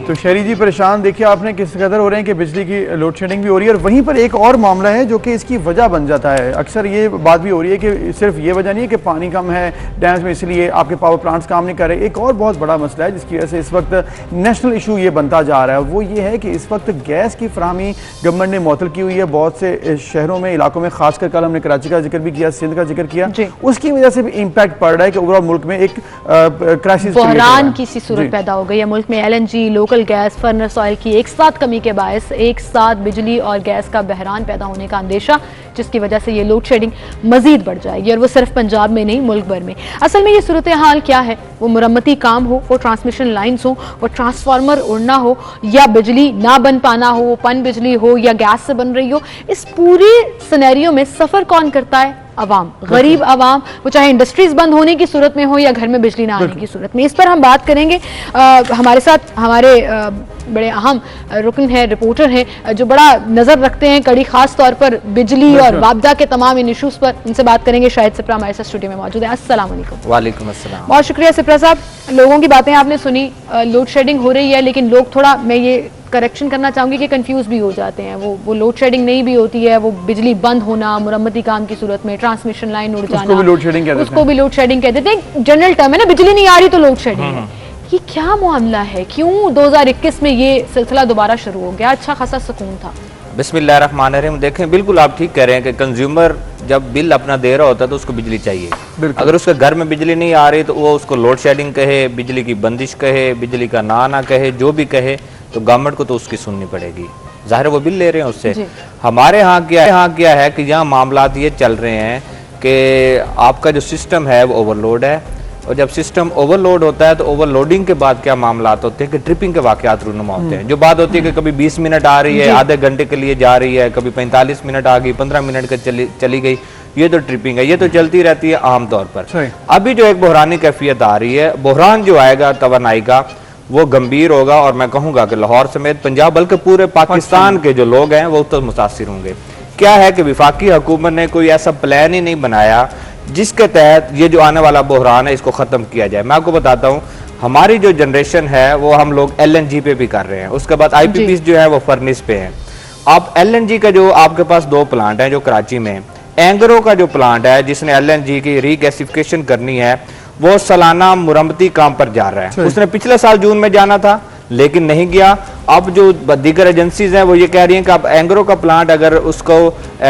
तो शहरी जी परेशान देखिए आपने किस कदर हो रहे हैं कि बिजली की लोड शेडिंग भी हो रही है। और वहीं पर एक और मामला है जो कि इसकी वजह बन जाता है। अक्सर ये बात भी हो रही है कि सिर्फ ये वजह नहीं है कि पानी कम है डैम्स में इसलिए आपके पावर प्लांट्स काम नहीं कर रहे। एक और बहुत बड़ा मसला है जिसकी वजह से इस वक्त नेशनल इशू ये बनता जा रहा है, वो ये है कि इस वक्त गैस की फराहमी गवर्नमेंट ने मुअत्तल की हुई है बहुत से शहरों में, इलाकों में, खासकर कल हमने कराची का जिक्र भी किया, सिंध का जिक्र किया। उसकी वजह से भी इम्पैक्ट पड़ रहा है कि ओवरऑल मुल्क में एक क्राइसिस, बहरान की सी सूरत पैदा हो गई है। मुल्क में LNG, local gas, furnace oil की एक साथ कमी के बायस एक साथ बिजली और गैस का बहरान पैदा होने का अंदेशा, जिसकी वजह से ये लोड शेडिंग मजीद बढ़ जाएगी। और वो सिर्फ पंजाब में नहीं, मुल्क भर में। असल में ये सूरत हाल क्या है, वो मुरम्मती काम हो, वो ट्रांसमिशन लाइन्स हो, वो ट्रांसफार्मर उड़ना हो, या बिजली ना बन पाना हो, वो पन बिजली हो या गैस से बन रही हो, इस पूरी सिनेरियो में सफ़र कौन करता है? अवाम, गरीब अवाम, वो चाहे इंडस्ट्रीज बंद होने की सूरत में हो या घर में बिजली ना आने की सूरत में। इस पर हम बात करेंगे। हमारे साथ हमारे बड़े अहम रुकन है, रिपोर्टर हैं जो बड़ा नज़र रखते हैं कड़ी खास तौर पर बिजली और वापदा के तमाम इन इशूज़ पर। उनसे बात करेंगे। शाहिद सिप्रा हमारे साथ स्टूडियो में मौजूद है। अस्सलाम वालेकुम। वालेकुम अस्सलाम। बहुत शुक्रिया सिप्रा साहब। लोगों की बातें आपने सुनी, लोड शेडिंग हो रही है, लेकिन लोग थोड़ा, मैं ये करेक्शन करना चाहूँगी कि कंफ्यूज भी हो जाते हैं। वो लोड शेडिंग नहीं भी होती है, वो बिजली बंद होना, मुरम्मती काम की सूरत में ट्रांसमिशन लाइन उड़ जाना, उसको भी लोड शेडिंग कह देते हैं। जनरल टर्म है ना, बिजली नहीं आ रही तो लोड शेडिंग है। ये क्या मामला है? क्यों 2021 में ये सिलसिला दोबारा शुरू हो गया? अच्छा खासा सुकून था। बिस्मिल्लाहिर्रहमानिर्रहीम। देखें, बिल्कुल आप ठीक कह रहे हैं कि कंज्यूमर जब बिल अपना दे रहा होता है तो उसको बिजली चाहिए। अगर उसके घर में बिजली नहीं आ रही तो वो उसको लोड शेडिंग कहे, बिजली की बंदिश कहे, बिजली का ना कहे, जो भी कहे, तो गवर्नमेंट को तो उसकी सुननी पड़ेगी। जाहिर वो बिल ले रहे हैं उससे। हमारे यहाँ क्या है कि यहाँ मामलात ये चल रहे हैं कि आपका जो सिस्टम है वो ओवरलोड है, और जब सिस्टम ओवरलोड होता है तो ओवरलोडिंग के बाद क्या मामलात होते हैं कि ट्रिपिंग के वाकयात रूनुमा होते हैं। जो बात होती है कि कभी 20 मिनट आ रही है, आधे घंटे के लिए जा रही है, कभी 45 मिनट आ गई, 15 मिनट का चली गई, ये तो ट्रिपिंग है, ये तो चलती रहती है आमतौर पर। अभी जो एक बहरानी कैफियत आ रही है, बहरान जो आएगा तवानाई का, वो गंभीर होगा। और मैं कहूँगा कि लाहौर समेत पंजाब बल्कि पूरे पाकिस्तान के जो लोग हैं वो तो मुतासिर होंगे। क्या है कि वफाकी हुकूमत ने कोई ऐसा प्लान ही नहीं बनाया जिसके तहत ये जो आने वाला बहरान है इसको ख़त्म किया जाए। मैं आपको बताता हूँ, हमारी जो जनरेशन है वो हम लोग LNG पे भी कर रहे हैं, उसके बाद IPPs जो है वो फर्नेस पे है। अब LNG का जो आपके पास 2 प्लांट हैं जो कराची में, एंगरो का जो प्लांट है जिसने LNG की रीगैसिफिकेशन करनी है वो सालाना मुरम्मती काम पर जा रहा है। उसने पिछले साल जून में जाना था लेकिन नहीं गया। अब जो दीगर एजेंसीज हैं वो ये कह रही हैं कि अब एंगरो का प्लांट अगर उसको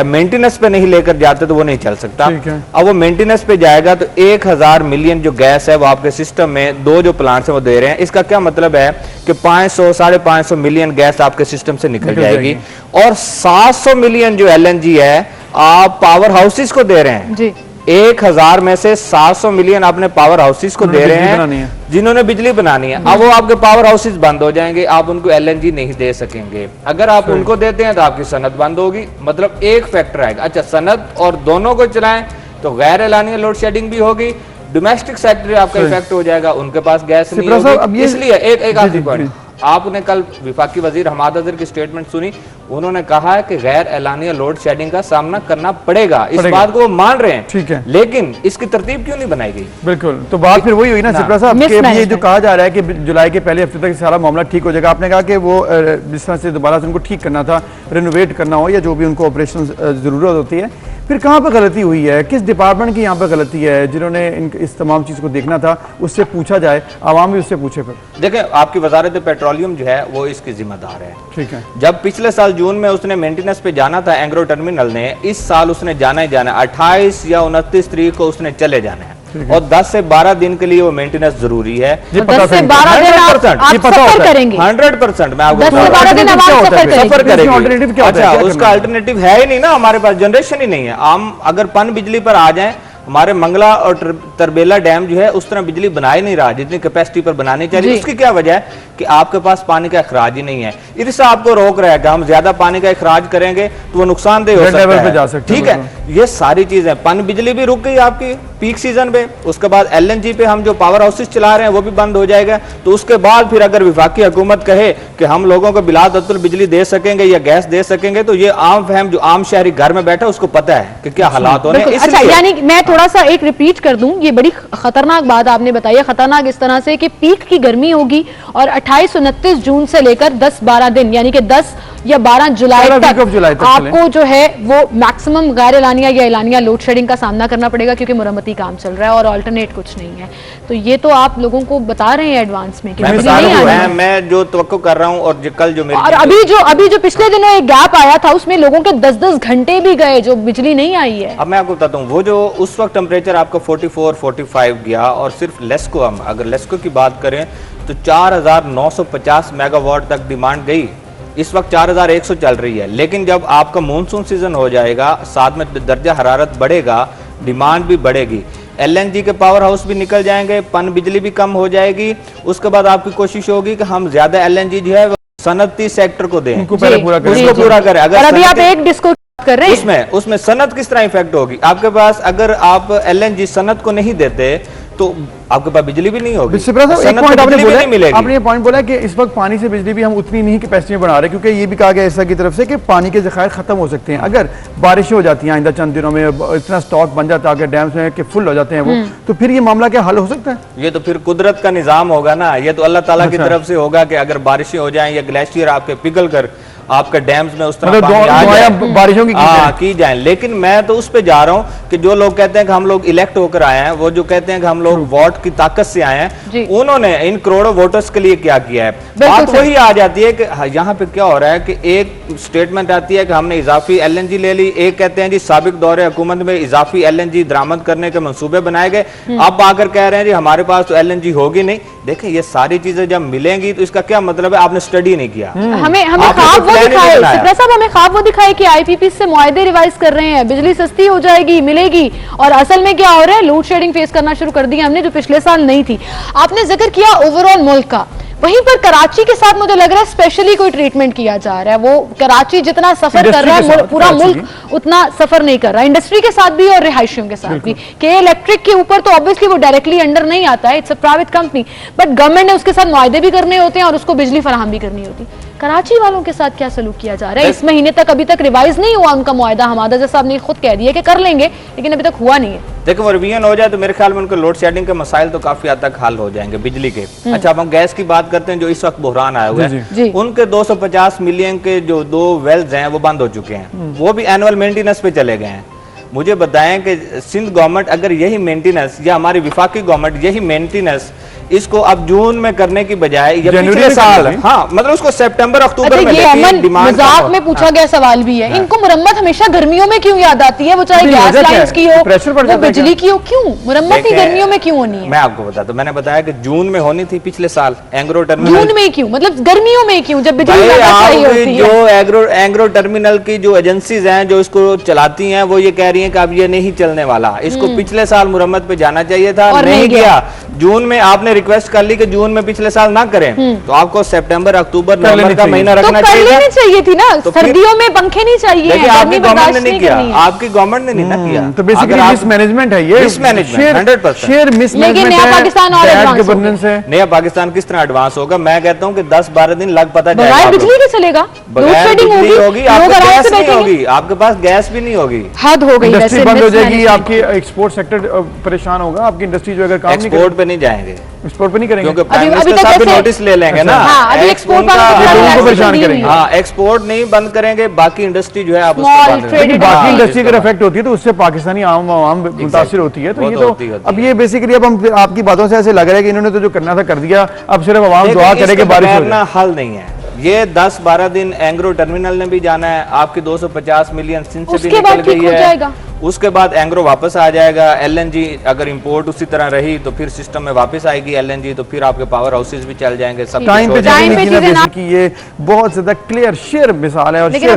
मेंटेनेंस पे नहीं लेकर जाते तो वो नहीं चल सकता। अब वो मेंटेनेंस पे जाएगा तो 1000 मिलियन जो गैस है वो आपके सिस्टम में 2 जो प्लांट्स हैं वो दे रहे हैं। इसका क्या मतलब है कि 500-550 मिलियन गैस आपके सिस्टम से निकल जाएगी और 700 मिलियन जो LNG है आप पावर हाउसेस को दे रहे हैं जी। 1000 में से 700 मिलियन आपने पावर हाउसेस को दे रहे हैं जिन्होंने बिजली बनानी है। अब वो आपके पावर हाउसेस बंद हो जाएंगे, आप उनको LNG नहीं दे सकेंगे। अगर आप उनको देते हैं तो आपकी सनत बंद होगी, मतलब एक फैक्टर आएगा। अच्छा, सनत और दोनों को चलाएं तो गैर एलानिया लोड शेडिंग भी होगी, डोमेस्टिक सेक्टर आपका इफेक्ट हो जाएगा, उनके पास गैस नहीं होगी। इसलिए एक आखिरी पॉइंट, आपने कल विफाकी वजीर हमाद अजहर की स्टेटमेंट सुनी, उन्होंने कहा है कि गैर एलानिया लोड शेडिंग का सामना करना पड़ेगा, इस बात को वो मान रहे हैं। ठीक है, लेकिन इसकी तरतीब क्यों नहीं बनाई गई? बिल्कुल, तो बात फिर वही हुई ना सिप्रा साहब कि ये जो कहा जा रहा है कि जुलाई के पहले हफ्ते तक सारा मामला ठीक हो जाएगा। आपने कहा कि वो जिस तरह से दोबारा से उनको ठीक करना था, रेनोवेट करना हो या जो भी उनको ऑपरेशन जरूरत होती है, फिर कहाँ पर गलती हुई है, किस डिपार्टमेंट की यहाँ पर गलती है जिन्होंने इस तमाम चीज़ को देखना था, उससे पूछा जाए, आवाम भी उससे पूछे। फिर देखें, आपकी वजारत पेट्रोलियम जो है वो इसकी जिम्मेदार है। ठीक है, जब पिछले साल जून में उसने मेंटेनेंस पे जाना था एंग्रो टर्मिनल ने, इस साल उसने जाना ही जाना, 28 या 29 तारीख को उसने चले जाना है और 10 से 12 दिन के लिए वो मेंटेनेंस जरूरी है। 10 से 12 दिन आप सफर करेंगे 100%। मैं आपको 10 से 12 दिन सफर करेंगे। अच्छा, उसका अल्टरनेटिव है ही नहीं ना, हमारे पास जनरेशन ही नहीं है। हम अगर पन बिजली पर आ जाएं, हमारे मंगला और तरबेला डैम जो है उस तरह बिजली बना ही नहीं रहा जितनी कैपेसिटी पर बनानी चाहिए। उसकी क्या वजह है कि आपके पास पानी का अखराज ही नहीं है। इरसा आपको रोक रहा है कि हम ज्यादा पानी का अखराज करेंगे तो वो नुकसानदेह हो सकता है। ठीक है, ये सारी चीजें, पन बिजली भी रुक गई आपकी पीक सीजन पे, उसके बाद LNG पे हम जो पावर हाउसेस चला रहे हैं वो भी बंद हो जाएगा। तो उसके बाद फिर अगर विफाकी हुकूमत कहे कि हम लोगों को बिलादतुल बिजली दे सकेंगे या गैस दे सकेंगे, तो ये आम फहम जो आम शहरी घर में बैठा उसको पता है कि क्या हालात हो रहे हैं। अच्छा, यानी मैं थोड़ा सा एक रिपीट कर दूं, ये बड़ी खतरनाक बात आपने बताई है। खतरनाक इस तरह से कि पीक की गर्मी होगी और 28-29 जून से लेकर 10-12 दिन यानी कि 10 या 12 जुलाई तक आपको जो है वो मैक्सिमम गैर एलानिया या एलानिया लोड शेडिंग का सामना करना पड़ेगा क्योंकि मुरम्मती काम चल रहा है और अल्टरनेट कुछ नहीं है। तो ये तो आप लोगों को बता रहे हैं एडवांस में कि मैं जो तवक्को कर रहा हूं और कल जो और अभी जो पिछले दिनों एक गैप आया था उसमें लोगों के 10-10 घंटे भी गए जो बिजली नहीं आई है। अब मैं आपको बताता हूँ, वो जो उस वक्त टेम्परेचर आपका 44-45 गया और सिर्फ लेस्को, हम अगर लेस्को की बात करें तो 4950 मेगावाट तक डिमांड गई। इस वक्त 4100 चल रही है, लेकिन जब आपका मानसून सीजन हो जाएगा, साथ में दर्जा हरारत बढ़ेगा, डिमांड भी बढ़ेगी, LNG के पावर हाउस भी निकल जाएंगे, पन बिजली भी कम हो जाएगी। उसके बाद आपकी कोशिश होगी कि हम ज्यादा LNG जो है सनती सेक्टर को दें, उसको पूरा करें। अगर अभी आप एक डिस्को कर रहे हैं उसमें सनत किस तरह इफेक्ट होगी आपके पास? अगर आप LNG सनत को नहीं देते तो आपके पास बिजली भी नहीं होगी। आपने ये पॉइंट बोला कि इस वक्त पानी से बिजली भी हम उतनी नहीं कैपेसिटी में बना रहे, क्योंकि ये भी कहा गया ऐसा की तरफ से कि पानी के ज़खायर खत्म हो सकते हैं अगर बारिशें हो जाती हैं आइंदा चंद दिनों में, इतना स्टॉक बन जाता है डैम्स में कि फुल हो जाते हैं वो, तो फिर ये मामला क्या हल हो सकता है? ये तो फिर कुदरत का निज़ाम होगा ना, ये तो अल्लाह ताला की तरफ से होगा कि अगर बारिशें हो जाएं या ग्लेशियर आपके पिघल कर आपके डैम्स में उस तरह बारिशों की जाए। लेकिन मैं तो उस पे जा रहा हूँ कि जो लोग कहते हैं कि हम लोग इलेक्ट होकर आए हैं, वो जो कहते हैं कि हम लोग वोट की ताकत से आए हैं, उन्होंने इन करोड़ों वोटर्स के लिए क्या किया है? बात वही आ जाती है कि यहाँ पे क्या हो रहा है कि एक स्टेटमेंट आती है कि हमने इजाफी LNG ले ली, एक कहते हैं जी साबिक दौरे हुकूमत में इजाफी LNG दरामद करने के मंसूबे बनाए गए, अब आकर कह रहे हैं जी हमारे पास तो LNG होगी नहीं। देखिए, ये सारी चीजें जब मिलेंगी तो इसका क्या मतलब है? आपने स्टडी नहीं किया। हमें ख्वाब वो दिखाए, साहब हमें ख्वाब वो दिखाए कि IPP से मुआहदे रिवाइज कर रहे हैं, बिजली सस्ती हो जाएगी, मिलेगी, और असल में क्या हो रहा है? लोड शेडिंग फेस करना शुरू कर दी हमने जो पिछले साल नहीं थी। आपने जिक्र किया ओवरऑल मुल्क का, वहीं पर कराची के साथ मुझे लग रहा है स्पेशली कोई ट्रीटमेंट किया जा रहा है। वो कराची जितना सफर कर रहा है पूरा मुल्क उतना सफर नहीं कर रहा, इंडस्ट्री के साथ भी और रिहायशियों के साथ भी। के इलेक्ट्रिक के ऊपर तो ऑब्वियसली वो डायरेक्टली अंडर नहीं आता है, it's a private company, but government ने उसके साथ मुआहदे भी करने होते हैं और उसको बिजली फराहम भी करनी होती है। कराची वालों के साथ क्या सलूक किया जा रहा है? इस महीने तक अभी तक रिवाइज नहीं हुआ उनका मुआहदा, हमादा साहब ने खुद कह दिया कि कर लेंगे, लेकिन अभी तक हुआ नहीं है। देखो वो रिवीजन हो जाए तो मेरे ख्याल में उनके लोड शेडिंग के मसाइल तो काफी हद तक हल हो जाएंगे बिजली के। अच्छा, अब हम गैस की बात करते हैं जो इस वक्त बहरान आया हुआ है, उनके 250 मिलियन के जो 2 वेल्स हैं वो बंद हो चुके हैं, वो भी एनुअल मेंटेनेंस पे चले गए हैं। मुझे बताएं कि सिंध गवर्नमेंट अगर यही मेंटेनेंस या हमारी विफाकी गवर्नमेंट यही मेंटेनेंस इसको अब जून में करने की बजाय या पिछले साल, हाँ मतलब उसको सितंबर अक्टूबर में ये अमन मजाक में पूछा गया सवाल भी है, इनको मुरम्मत हमेशा गर्मियों में क्यों याद आती है? वो चाहे गैस लाइन्स की हो, वो बिजली की हो, क्यों मुरम्मत ही गर्मियों में क्यों होनी है? मैं आपको बताता हूं, मैंने बताया कि जून में होनी थी पिछले साल एंग्रो टर्मिनल। जून में क्यों, मतलब गर्मियों में क्यों, जब बिजली चाहिए होती है? जो एंग्रो टर्मिनल की जो एजेंसीज हैं जो इसको चलाती हैं वो ये कह रही हैं कि अब ये नहीं चलने वाला, इसको पिछले साल मुरम्मत पे जाना चाहिए था, नहीं गया। जून में आपने रिक्वेस्ट कर ली कि जून में पिछले साल ना करें, तो आपको सितंबर अक्टूबर नवंबर का महीना रखना चाहिए थी ना। सर्दियों में पंखे नहीं चाहिए, आपकी गवर्नमेंट ने नहीं किया, आपकी गवर्नमेंट ने नहीं किया। तो बेसिकली मिसमैनेजमेंट है ये, मिसमैनेजमेंट 100%। शेयर मिसमैनेजमेंट है, पाकिस्तान और गवर्नेंस है। नया पाकिस्तान किस तरह एडवांस होगा? मैं कहता हूँ कि 10-12 दिन लग पता जाएगा। बिजली नहीं चलेगा, बगैर बिजली होगी, आपके गैस नहीं होगी, आपके पास गैस भी नहीं होगी, हद हो गई, इंडस्ट्री बंद हो जाएगी, आपकी एक्सपोर्ट सेक्टर परेशान होगा, आपकी इंडस्ट्री जो अगर काम नहीं एक्सपोर्ट पे नहीं जाएंगे, एक्सपोर्ट पे नहीं करेंगे क्योंकि प्राइम मिनिस्टर साहब भी नोटिस ले लेंगे ना। अभी एक्सपोर्ट को परेशान करेंगे। हाँ, एक्सपोर्ट नहीं बंद करेंगे, बाकी इंडस्ट्री जो है आप बाकी इंडस्ट्री अगर इफेक्ट होती है तो उससे पाकिस्तानी आवाम मुतासिर होती है। तो ये तो अब ये बेसिकली अब हम आपकी बातों से ऐसे लग रहा है कि इन्होंने तो जो करना था कर दिया, अब सिर्फ आवाम दुआ करे कि बारिश हो जाए। हल नहीं है ये। 10-12 दिन एंग्रो टर्मिनल ने भी जाना है, आपकी 250 मिलियन सिंध से भी निकल गई है, उसके बाद एंग्रो वापस आ जाएगा। एलएनजी अगर इंपोर्ट उसी तरह रही तो फिर सिस्टम में वापस आएगी एलएनजी, तो फिर आपके पावर हाउसेस भी चल जाएंगे, सब टाइम पे की ये बहुत ज्यादा क्लियर शेयर मिसाल है। और लेकिन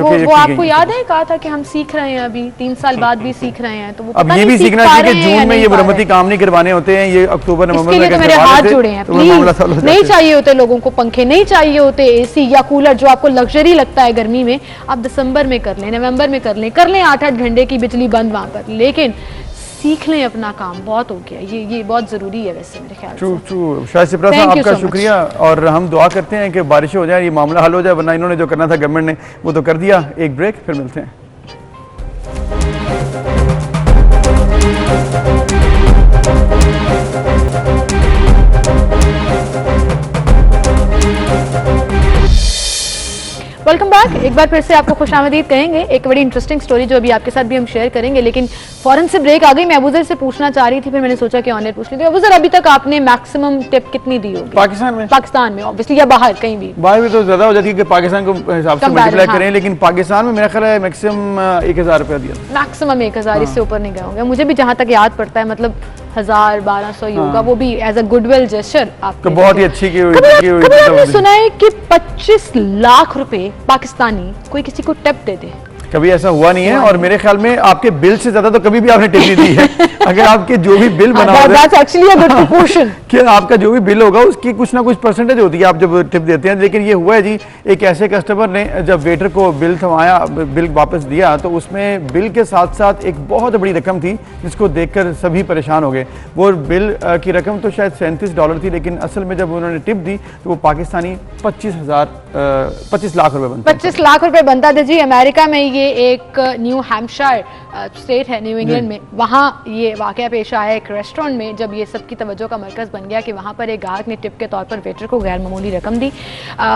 वो आपको याद है कहा था कि हम सीख रहे हैं, अभी 3 साल बाद भी सीख रहे हैं, तो वो अब ये भी सीखना चाहिए कि जून में ये मरम्मती काम नहीं करवाने होते हैं, ये अक्टूबर नवंबर में मेरे हाथ जुड़े हैं। प्लीज, नहीं चाहिए होते लोगों को पंखे, नहीं चाहिए होते एसी या कूलर जो आपको लग्जरी लगता है गर्मी में, आप दिसंबर में कर लें, नवंबर में कर लें 8-8 घंटे की बिजली बंद वहां पर, लेकिन सीख लें अपना काम, बहुत हो गया ये बहुत जरूरी है वैसे मेरे ख्याल से। ट्रू। शायद सिप्रा साहब आपका शुक्रिया, और हम दुआ करते हैं कि बारिश हो जाए, ये मामला हल हो जाए, वरना इन्होंने जो करना था गवर्नमेंट ने वो तो कर दिया। एक ब्रेक, फिर मिलते हैं। Welcome back. एक बार फिर से आपको खुशामदीद कहेंगे। एक बड़ी इंटरेस्टिंग स्टोरी जो अभी आपके साथ भी हम शेयर करेंगे, लेकिन फौरन से ब्रेक आ गई। मैं अबूजर से पूछना चाह रही थी, फिर मैंने सोचा कि ऑनलाइन पूछ ली थी। अबूजर, अभी तक आपने मैक्सिमम टिप कितनी दी होगी पाकिस्तान में ऑब्वियसली, या बाहर कहीं भी? बाहर भी तो ज्यादा हो जाती है कि पाकिस्तान को हिसाब से मल्टीप्लाई करें, लेकिन पाकिस्तान में मेरा ख्याल है मैक्सिमम 1000 रुपया दिया। मैक्सिमम 1000, इससे ऊपर नहीं गए होंगे। मुझे भी जहाँ तक याद पड़ता है, मतलब 1000-1200 ही होगा, वो भी एज अ गुडविल जेस्चर। आपको बहुत ही अच्छी की कभी आपने सुना है कि 25 लाख रुपए पाकिस्तानी कोई किसी को टिप दे दे? कभी ऐसा हुआ नहीं है, और मेरे ख्याल में आपके बिल से ज्यादा तो कभी भी आपने टिप नहीं दी है। अगर आपके जो भी बिल बना कि आपका जो भी बिल होगा उसकी कुछ ना कुछ परसेंटेज होती है आप जब टिप देते हैं। लेकिन ये हुआ है जी, एक ऐसे कस्टमर ने जब वेटर को बिल थमाया, बिल वापस दिया, तो उसमें बिल के साथ साथ एक बहुत बड़ी रकम थी जिसको देखकर सभी परेशान हो गए। वो बिल की रकम तो शायद $37 थी, लेकिन असल में जब उन्होंने टिप दी तो वो पाकिस्तानी 25 लाख रुपए बनता। 25 लाख रुपए बनता था जी। अमेरिका में ये एक न्यू हैम्पशायर स्टेट है, न्यू इंग्लैंड में, वहाँ ये वाकया पेश आया एक रेस्टोरेंट में, जब ये सबकी तवज्जो का मरकज बन गया कि वहाँ पर एक ग्राहक ने टिप के तौर पर वेटर को गैर मामूली रकम दी।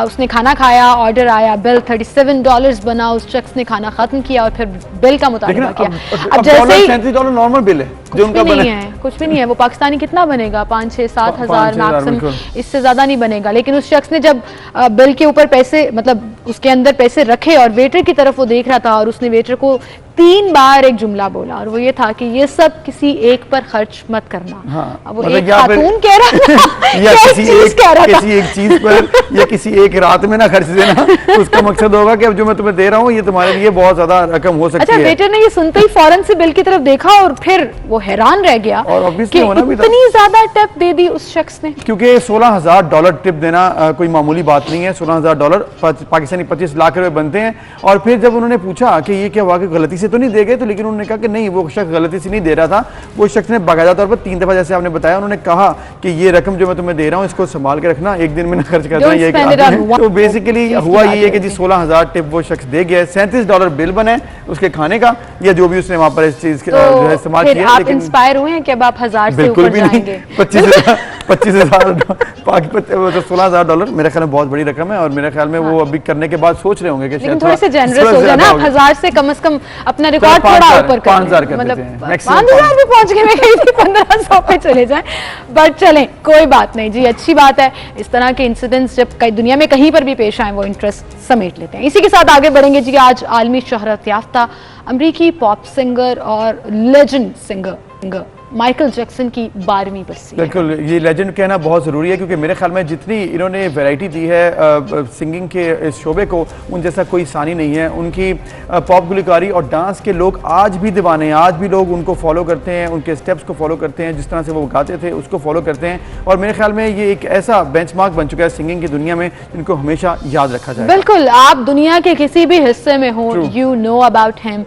उसने खाना खाया, ऑर्डर आया, बिल $37 बना, उस शख्स ने खाना खत्म किया और फिर बिल का मुतालबा किया। अब जैसे ही $37 नॉर्मल बिल है जो उनका नहीं है, कुछ भी नहीं है, वो पाकिस्तानी कितना बनेगा, 5-6-7 हज़ार मैक्सिमम, इससे ज्यादा नहीं बनेगा। लेकिन उस शख्स ने जब बिल के ऊपर पैसे, मतलब उसके अंदर पैसे रखे और वेटर की तरफ वो देख रहा था, और उसने वेटर को 3 बार एक जुमला बोला, और वो ये था कि ये सब किसी एक पर खर्च मत करना। अब वो एक खातून कह रहा था या किसी एक चीज पर या किसी एक रात में ना खर्च देना। उसका मकसद होगा कि अब जो मैं तुम्हें दे रहा हूँ ये तुम्हारे लिए बहुत ज्यादा रकम हो सकती है। अच्छा, वेटर ने ये सुनते ही फौरन से बिल की तरफ देखा और फिर वो हैरान रह गया कि इतनी ज्यादा टिप दे दी उस शख्स ने, क्योंकि $16,000 टिप देना कोई मामूली बात नहीं है। $16,000 पाकिस्तानी 25 लाख रुपए बनते हैं। और फिर जब उन्होंने पूछा कि ये क्या वाकई गलती से तो नहीं दे गए, तो लेकिन उन्होंने कहा कि नहीं, वो शख्स गलती से नहीं दे रहा था, वो शख्स ने बाकायदा तौर पर 3 दफा, जैसे आपने बताया, उन्होंने कहा कि ये रकम जो मैं तुम्हें दे रहा हूँ इसको संभाल के रखना, एक दिन में ना खर्च करना। ये तो बेसिकली हुआ ये है कि जी 16,000 टिप वो शख्स दे गया, $37 बिल बने उसके खाने का, या जो भी उसने वहाँ पर इस चीज जो है इस्तेमाल किया। आप इंस्पायर हुए हैं कि अब आप 1000 से ऊपर जाएंगे? 16,000 मेरे ख्याल में बहुत बड़ी रकम है, और मेरे ख्याल में वो अभी करने के बाद सोच रहे होंगे कि लेकिन थोड़े से जनरस हो जाए ना, आप 1000 से कम अपना रिकॉर्ड थोड़ा ऊपर कर, 5,000 कर मतलब देते हैं, 5,000 भी पहुंच गए, मैं कही थी 1500 पे चले जाएं, बट चलें कोई बात नहीं जी, अच्छी बात है। इस तरह के इंसिडेंट्स जब कई दुनिया में कहीं पर भी पेश आए वो इंटरेस्ट समेट लेते हैं। इसी के साथ आगे बढ़ेंगे जी। आज आलमी शोहरत याफ्ता अमरीकी पॉप सिंगर और लेजेंड सिंगर माइकल जैक्सन की 12वीं बरसी। बिल्कुल, ये लेजेंड कहना बहुत ज़रूरी है, क्योंकि मेरे ख्याल में जितनी इन्होंने वैरायटी दी है सिंगिंग के इस शोबे को, उन जैसा कोई सानी नहीं है। उनकी पॉप गुलकारी और डांस के लोग आज भी दीवाने हैं, आज भी लोग उनको फॉलो करते हैं, उनके स्टेप्स को फॉलो करते हैं, जिस तरह से वो गाते थे उसको फॉलो करते हैं, और मेरे ख्याल में ये एक ऐसा बेंचमार्क बन चुका है सिंगिंग की दुनिया में जिनको हमेशा याद रखा जाए। बिल्कुल, आप दुनिया के किसी भी हिस्से में हो, you know about him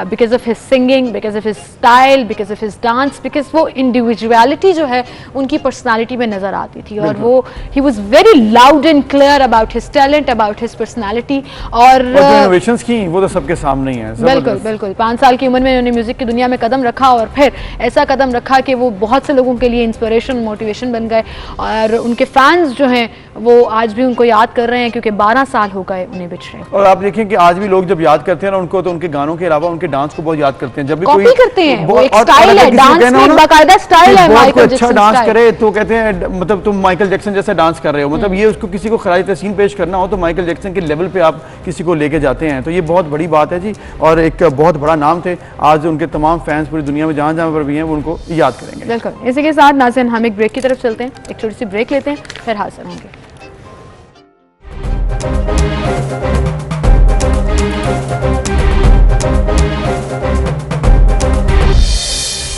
because of his singing, because of his style, because of his dance, because वो इंडिविजुअलिटी जो है उनकी पर्सनालिटी में नजर आती थी, और वो he was very loud and clear about his talent, about his personality, और इनोवेशंस की वो तो सबके सामने ही है। बिल्कुल बिल्कुल, 5 साल की उम्र में उन्होंने म्यूजिक की दुनिया में कदम रखा, और फिर ऐसा कदम रखा कि वो बहुत से लोगों के लिए इंस्पिरेशन, मोटिवेशन बन गए, और उनके फैंस जो हैं वो आज भी उनको याद कर रहे हैं, क्योंकि 12 साल हो गए उन्हें बिछड़े। और आप देखें कि आज भी लोग जब याद करते हैं ना उनको, तो उनके गानों के अलावा उनके डांस को बहुत याद करते हैं। जब भी कॉपी कोई करते हैं, वो एक स्टाइल है, डांस में बाकायदा स्टाइल है माइकल जैक्सन अच्छा डांस करे तो कहते हैं मतलब तुम माइकल जैक्सन जैसा डांस कर रहे हो, मतलब ये उसको किसी को खराज तहसीन पेश करना हो तो माइकल जैक्सन के लेवल पे आप किसी को लेके जाते हैं, तो ये बहुत बड़ी बात है जी, और एक बहुत बड़ा नाम थे। आज उनके तमाम फैंस पूरी दुनिया में जहाँ जहाँ पर भी हैं वो उनको याद करेंगे। बिल्कुल, इसी के साथ नाज़रीन हम एक ब्रेक की तरफ चलते हैं, एक छोटी सी ब्रेक लेते हैं, फिर हाजिर होंगे।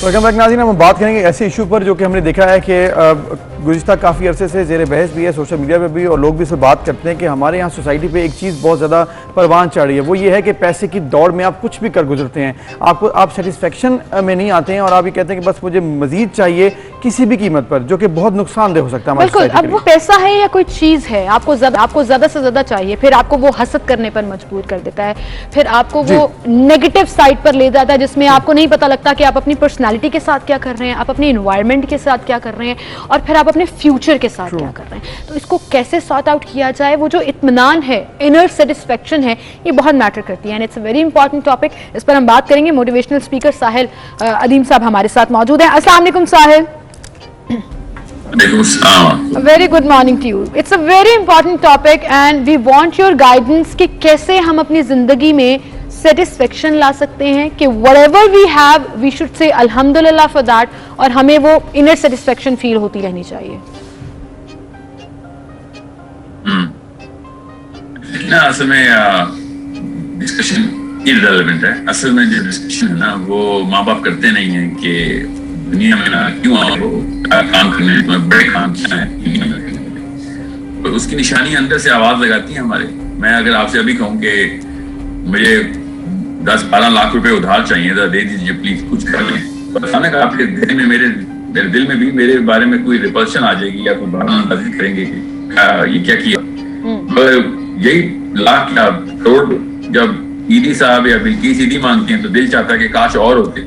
वेलकम बैक नाज़रीन, हम बात करेंगे ऐसे इशू पर जो कि हमने देखा है कि गुज़िश्ता काफ़ी अरसे से ज़ेर बहस भी है सोशल मीडिया पे भी, और लोग भी इस पर बात करते हैं कि हमारे यहाँ सोसाइटी पे एक चीज़ बहुत ज़्यादा परवान चढ़ रही है। वो ये है कि पैसे की दौड़ में आप कुछ भी कर गुजरते हैं, आप सेटिस्फेक्शन में नहीं आते हैं, और आप ये कहते हैं कि बस मुझे मज़ीद चाहिए किसी भी कीमत पर, जो कि बहुत नुकसानदेह हो सकता है। बिल्कुल, अब वो पैसा है या कोई चीज़ है, आपको ज़्यादा से ज़्यादा चाहिए, फिर आपको वो हसद करने पर मजबूर कर देता है, फिर आपको वो नेगेटिव साइड पर ले जाता है, जिसमें आपको नहीं पता लगता कि आप अपनी पर्सनैलिटी के साथ क्या कर रहे हैं, आप अपनी इन्वायरमेंट के साथ क्या कर रहे हैं, और फिर आप अपने फ्यूचर के साथ क्या कर रहे हैं। तो इसको कैसे सॉर्ट आउट किया जाए, वो जो इत्मीनान है, इनर सेटिस्फेक्शन है, ये बहुत मैटर करती है, and it's a very important topic. इस पर हम बात करेंगे। मोटिवेशनल स्पीकर साहिल अदीम साहब हमारे साथ मौजूद हैं। अस्सलाम वालेकुम Sahil. Very good morning to you. It's a very important topic and we want your guidance कि कैसे हम अपनी जिंदगी में सेटिस्फेक्शन ला सकते हैं, कि whatever we have we should say अल्हम्दुलिल्लाह फॉर दैट, और हमें वो इनर सेटिस्फेक्शन फील होती रहनी चाहिए। ना असल में डिस्कशन इररिलेवेंट है। असल में जो डिस्कशन है ना वो माँ बाप करते नहीं है कि दुनिया में ना क्यों आए हो, काम करने में बड़े काम क्या है दुनिया में, तो उसकी निशानी अंदर से आवाज लगाती है हमारे। मैं अगर आपसे अभी कहूँ कि मुझे 10-12 लाख रुपए उधार चाहिए, दे दीजिए प्लीज, कुछ कर लें, तो अचानक आपके दिल में मेरे दिल में भी मेरे बारे में कोई रिपल्शन आ जाएगी, या कोई बहानाबाजी करेंगे कि ये क्या किया। यही लाख या करोड़ जब ईदी साहब या बिल्किस ईदी मांगती हैं तो दिल चाहता है कि काश और होते,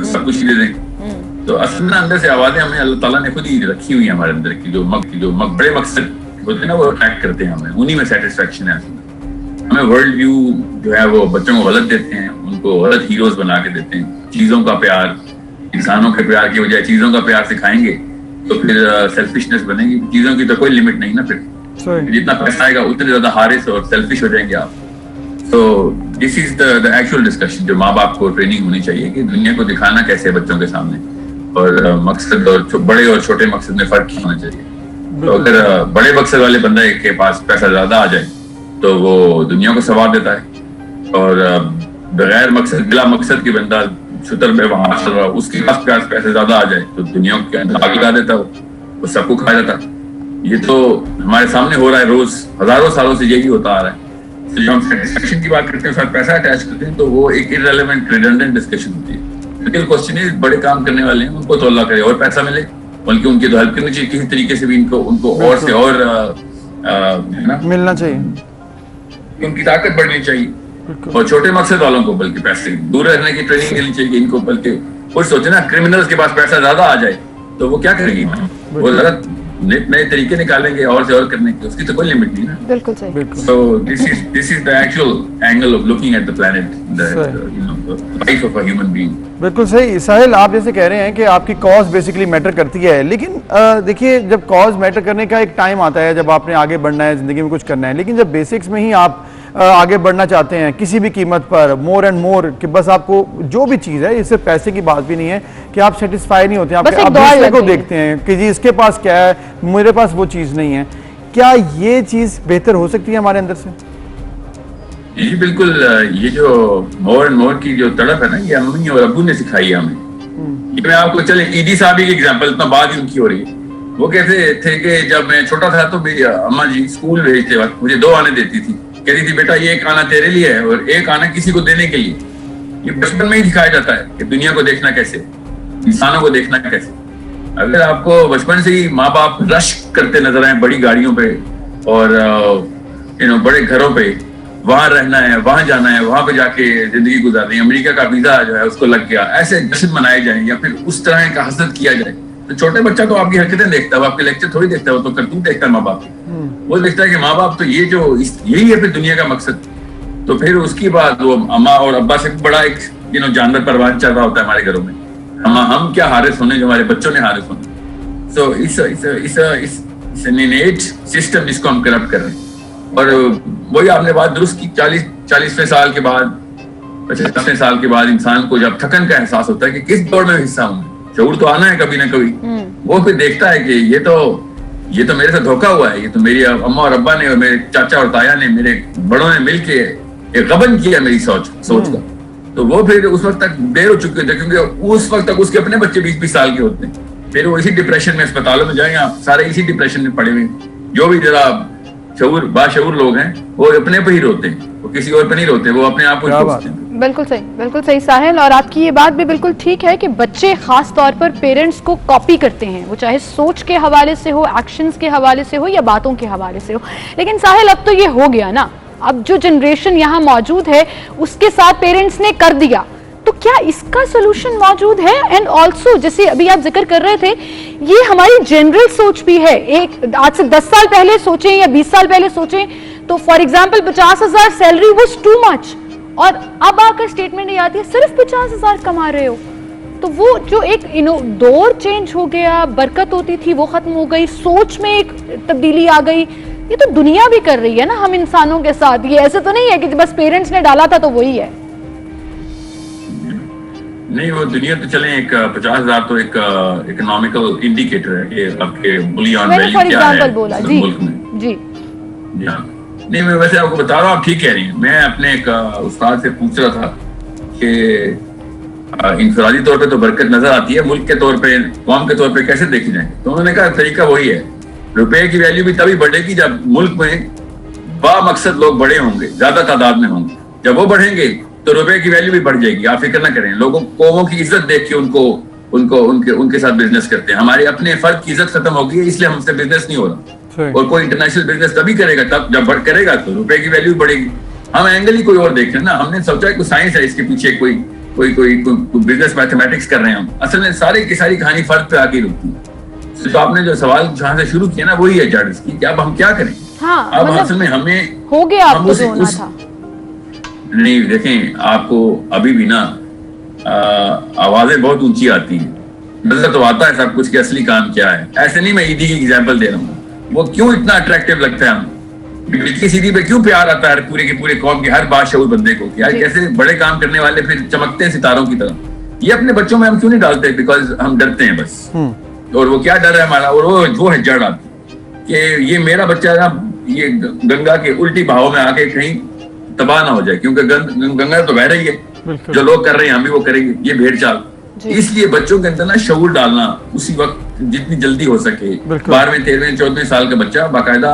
सब कुछ दे दें। तो असल में अंदर से आवाजें हमें अल्लाह ताला ने खुद ही रखी हुई है हमारे अंदर की, जो बड़े मकसद होते हैं ना वो अट्रैक्ट करते हैं हमें, उन्हीं में सेटिस्फेक्शन है। हमें वर्ल्ड व्यू जो है वो बच्चों को गलत देते हैं, उनको गलत हीरोज बना के देते हैं। चीजों का प्यार, इंसानों के प्यार की बजाय चीजों का प्यार सिखाएंगे तो फिर सेल्फिशनेस बनेगी। चीजों की तो कोई लिमिट नहीं ना, फिर जितना पैसा आएगा उतने ज्यादा हारिस और सेल्फिश हो जाएंगे आप। तो this is the actual discussion जो माँ बाप को ट्रेनिंग होनी चाहिए कि दुनिया को दिखाना कैसे बच्चों के सामने, और मकसद और बड़े और छोटे मकसद में फर्क होना चाहिए। तो अगर बड़े मकसद वाले बंदे के पास पैसा ज्यादा आ जाए तो वो दुनिया को सवार देता है, और बगैर मकसद बिला मकसद के बंदा शुतर में वहां चल रहा, उसके पास पैसे ज्यादा आ जाए तो दुनिया के अंदर आग लगा देता, वो सबको खा जाता। ये तो हमारे सामने हो रहा है रोज, हजारों सालों से यही होता आ रहा है। तो जब हम सेटिस्फेक्शन की बात करते हैं, साथ पैसा अटैच करते हैं, तो वो एक इररिलेवेंट रिडंडेंट डिस्कशन होती है। रियल क्वेश्चन है, बड़े काम करने वाले हैं, उनको तो अल्लाह करे और पैसा मिले, बल्कि उनकी तो हेल्प करनी चाहिए किसी तरीके से भी, उनको और से और है ना मिलना चाहिए, उनकी ताकत बढ़नी चाहिए, और छोटे मकसद वालों को बल्कि पैसे दूर रहने की ट्रेनिंग देनी चाहिए इनको। बल्कि कुछ सोचे ना, क्रिमिनल्स के पास पैसा ज्यादा आ जाए तो वो क्या करेगी, वो ज्यादा नए तरीके निकालेंगे और से और करने के, उसकी तो कोई लिमिट नहीं ना। बिल्कुल सही। So this is the actual angle of looking at the planet, the life of a human being. बिल्कुल सही। साहिल, आप जैसे कह रहे हैं कि आपकी कॉज बेसिकली मैटर करती है, लेकिन देखिए जब कॉज मैटर करने का एक टाइम आता है जब आपने आगे बढ़ना है, ज़िंदगी में कुछ करना है, लेकिन जब बेसिक्स में ही आप आगे बढ़ना चाहते हैं किसी भी कीमत पर, मोर एंड मोर, कि बस आपको जो भी चीज़ है, इससे पैसे की बात भी नहीं है कि आप सेटिस्फाई नहीं होते, आप दूसरे को देखते हैं कि जी इसके पास क्या है, मेरे पास वो चीज़ नहीं है। क्या ये चीज़ बेहतर हो सकती है हमारे अंदर से? जी बिल्कुल। ये जो मोर एंड मोर की जो तड़प है ना, ये अम्मी और अब्बू ने सिखाई है हमें। ये मैं आपको चले ईदी साहब की एग्जांपल, इतना बात ही उनकी हो रही है। वो कहते थे कि जब मैं छोटा था तो मेरी अम्मा जी स्कूल भेजते वक्त मुझे 2 आने देती थी, कहती थी बेटा ये एक आना तेरे लिए है और एक आना किसी को देने के लिए। ये बचपन में ही दिखाया जाता है कि दुनिया को देखना कैसे, इंसानों को देखना कैसे। अगर आपको बचपन से ही माँ बाप रश करते नजर आए बड़ी गाड़ियों पे और बड़े घरों पे, वहां रहना है, वहां जाना है, वहां पे जाके जिंदगी गुजारनी है, अमेरिका का वीजा जो है उसको लग गया, ऐसे जश्न मनाए जाए या फिर उस तरह का हसरत किया जाए, तो छोटे बच्चा तो आपकी हरकतें देखता है, वो आपके लेक्चर थोड़ी देखता है, वो तो करतूत देखता है माँ बाप की। वो देखता है कि माँ बाप तो ये जो यही है फिर दुनिया का मकसद। तो फिर उसकी बात वो अम्मा और अब्बा से बड़ा एक जानवर परवान चल रहा होता है हमारे घरों में, हम क्या हारिस होने जो हमारे बच्चों ने हारिस होने। सो इस इनेट सिस्टम जिसको हम करप्ट कर रहे हैं। और वही आपने बात दुरुस्त की, 40वें साल के बाद, 50वें साल के बाद इंसान को जब थकन का एहसास होता है कि किस दौड़ में हिस्सा हूँ, शऊर तो आना है कभी ना कभी, वो फिर देखता है कि ये तो मेरे साथ धोखा हुआ है, ये तो मेरी अम्मा और अब्बा ने और मेरे चाचा और ताया ने, मेरे बड़ों ने मिलके एक गबन किया मेरी सोच का। तो वो फिर उस वक्त तक देर हो चुके थे, क्योंकि उस वक्त तक उसके अपने बच्चे 20-20 साल के होते हैं। फिर वो इसी डिप्रेशन में, अस्पतालों में जाएंगे आप, सारे इसी डिप्रेशन में पड़े हुए, जो भी जरा बाशऊर लोग हैं वो अपने पे ही रोते हैं, वो किसी और पे नहीं रोते, वो अपने आप को सोचते हैं। बिल्कुल सही साहिल, और आपकी ये बात भी बिल्कुल ठीक है कि बच्चे खास तौर पर पेरेंट्स को कॉपी करते हैं, वो चाहे सोच के हवाले से हो, एक्शंस के हवाले से हो या बातों के हवाले से हो। लेकिन साहिल अब तो ये हो गया ना, अब जो जनरेशन यहाँ मौजूद है उसके साथ पेरेंट्स ने कर दिया, तो क्या इसका सोल्यूशन मौजूद है? एंड ऑल्सो जैसे अभी आप जिक्र कर रहे थे, ये हमारी जनरल सोच भी है। एक आज से 10 साल पहले सोचें या 20 साल पहले सोचें तो for example 50,000 salary was too much, और अब आकर स्टेटमेंट ये आती है सिर्फ 50,000 कमा रहे हो। तो वो जो एक दौर चेंज हो गया, बरकत होती थी वो खत्म हो गई, सोच में एक तब्दीली आ गई। ये तो दुनिया भी कर रही है ना हम इंसानों के साथ, ये ऐसे तो नहीं है कि बस पेरेंट्स ने डाला था तो वही है। नहीं, वो दुनिया तो चले एक 50,000 तो एक इकोनॉमिकल इंडिकेटर है कि आपके बुलियन वैल्यू क्या है मुल्क में। जी नहीं, मैं वैसे आपको बता रहा हूँ, आप ठीक कह रही हैं। मैं अपने एक उस्ताद से पूछ रहा था कि इंफरादी तौर पे तो बरकत नजर आती है, मुल्क के तौर पे, कौम के तौर पे कैसे देखी जाए? तो उन्होंने कहा तरीका वही है, रुपए की वैल्यू भी तभी बढ़ेगी जब मुल्क में बामकसद लोग बड़े होंगे, ज्यादा तादाद में होंगे। जब वो बढ़ेंगे तो रुपए की वैल्यू भी बढ़ जाएगी। आप फिक्र ना करें, लोगों कौमों की इज्जत देख के उनके साथ बिजनेस करते हैं। हमारे अपने फर्द की इज्जत खत्म हो गई है, इसलिए हमसे बिजनेस नहीं हो रहा। और कोई इंटरनेशनल बिजनेस तभी करेगा तब जब करेगा तो रुपए की वैल्यू बढ़ेगी। हम एंगल ही कोई और देख रहे हैं ना, हमने सोचा कोई साइंस है इसके पीछे, कोई बिजनेस मैथमेटिक्स कर रहे हैं हम। असल में सारी की सारी कहानी फर्द पे आके रुकती है। तो आपने जो सवाल जहाँ से शुरू किया ना वही है जड़ इसकी, अब हम क्या करें? हाँ, अब असल में हमें हो गया, आपको जो होना था। नहीं देखें, आपको अभी भी ना आवाजें बहुत ऊंची आती हैं, नजर तो आता है सब कुछ कि असली काम क्या है। ऐसे नहीं, मैं ईदी की एग्जांपल दे रहा हूँ, वो क्यों इतना अट्रैक्टिव लगता है हमें, बिजली सीधी पे क्यों प्यार आता है पूरे के पूरे कौम के हर बादशाह बंदे को, यार कैसे बड़े काम करने वाले फिर चमकते हैं सितारों की तरह। ये अपने बच्चों में हम क्यों नहीं डालते? बिकॉज हम डरते हैं बस। और वो क्या डर है हमारा, और वो है जड़ आती कि ये मेरा बच्चा ना ये गंगा के उल्टी बहाव में आके कहीं तबाह ना हो जाए, क्योंकि गंगा तो बह रही है, जो लोग कर रहे हैं हम भी वो करेंगे, ये भेड़ चाल। इसलिए बच्चों के अंदर ना शऊर डालना उसी वक्त जितनी जल्दी हो सके। 12वें 13वें 14वें साल का बच्चा बाकायदा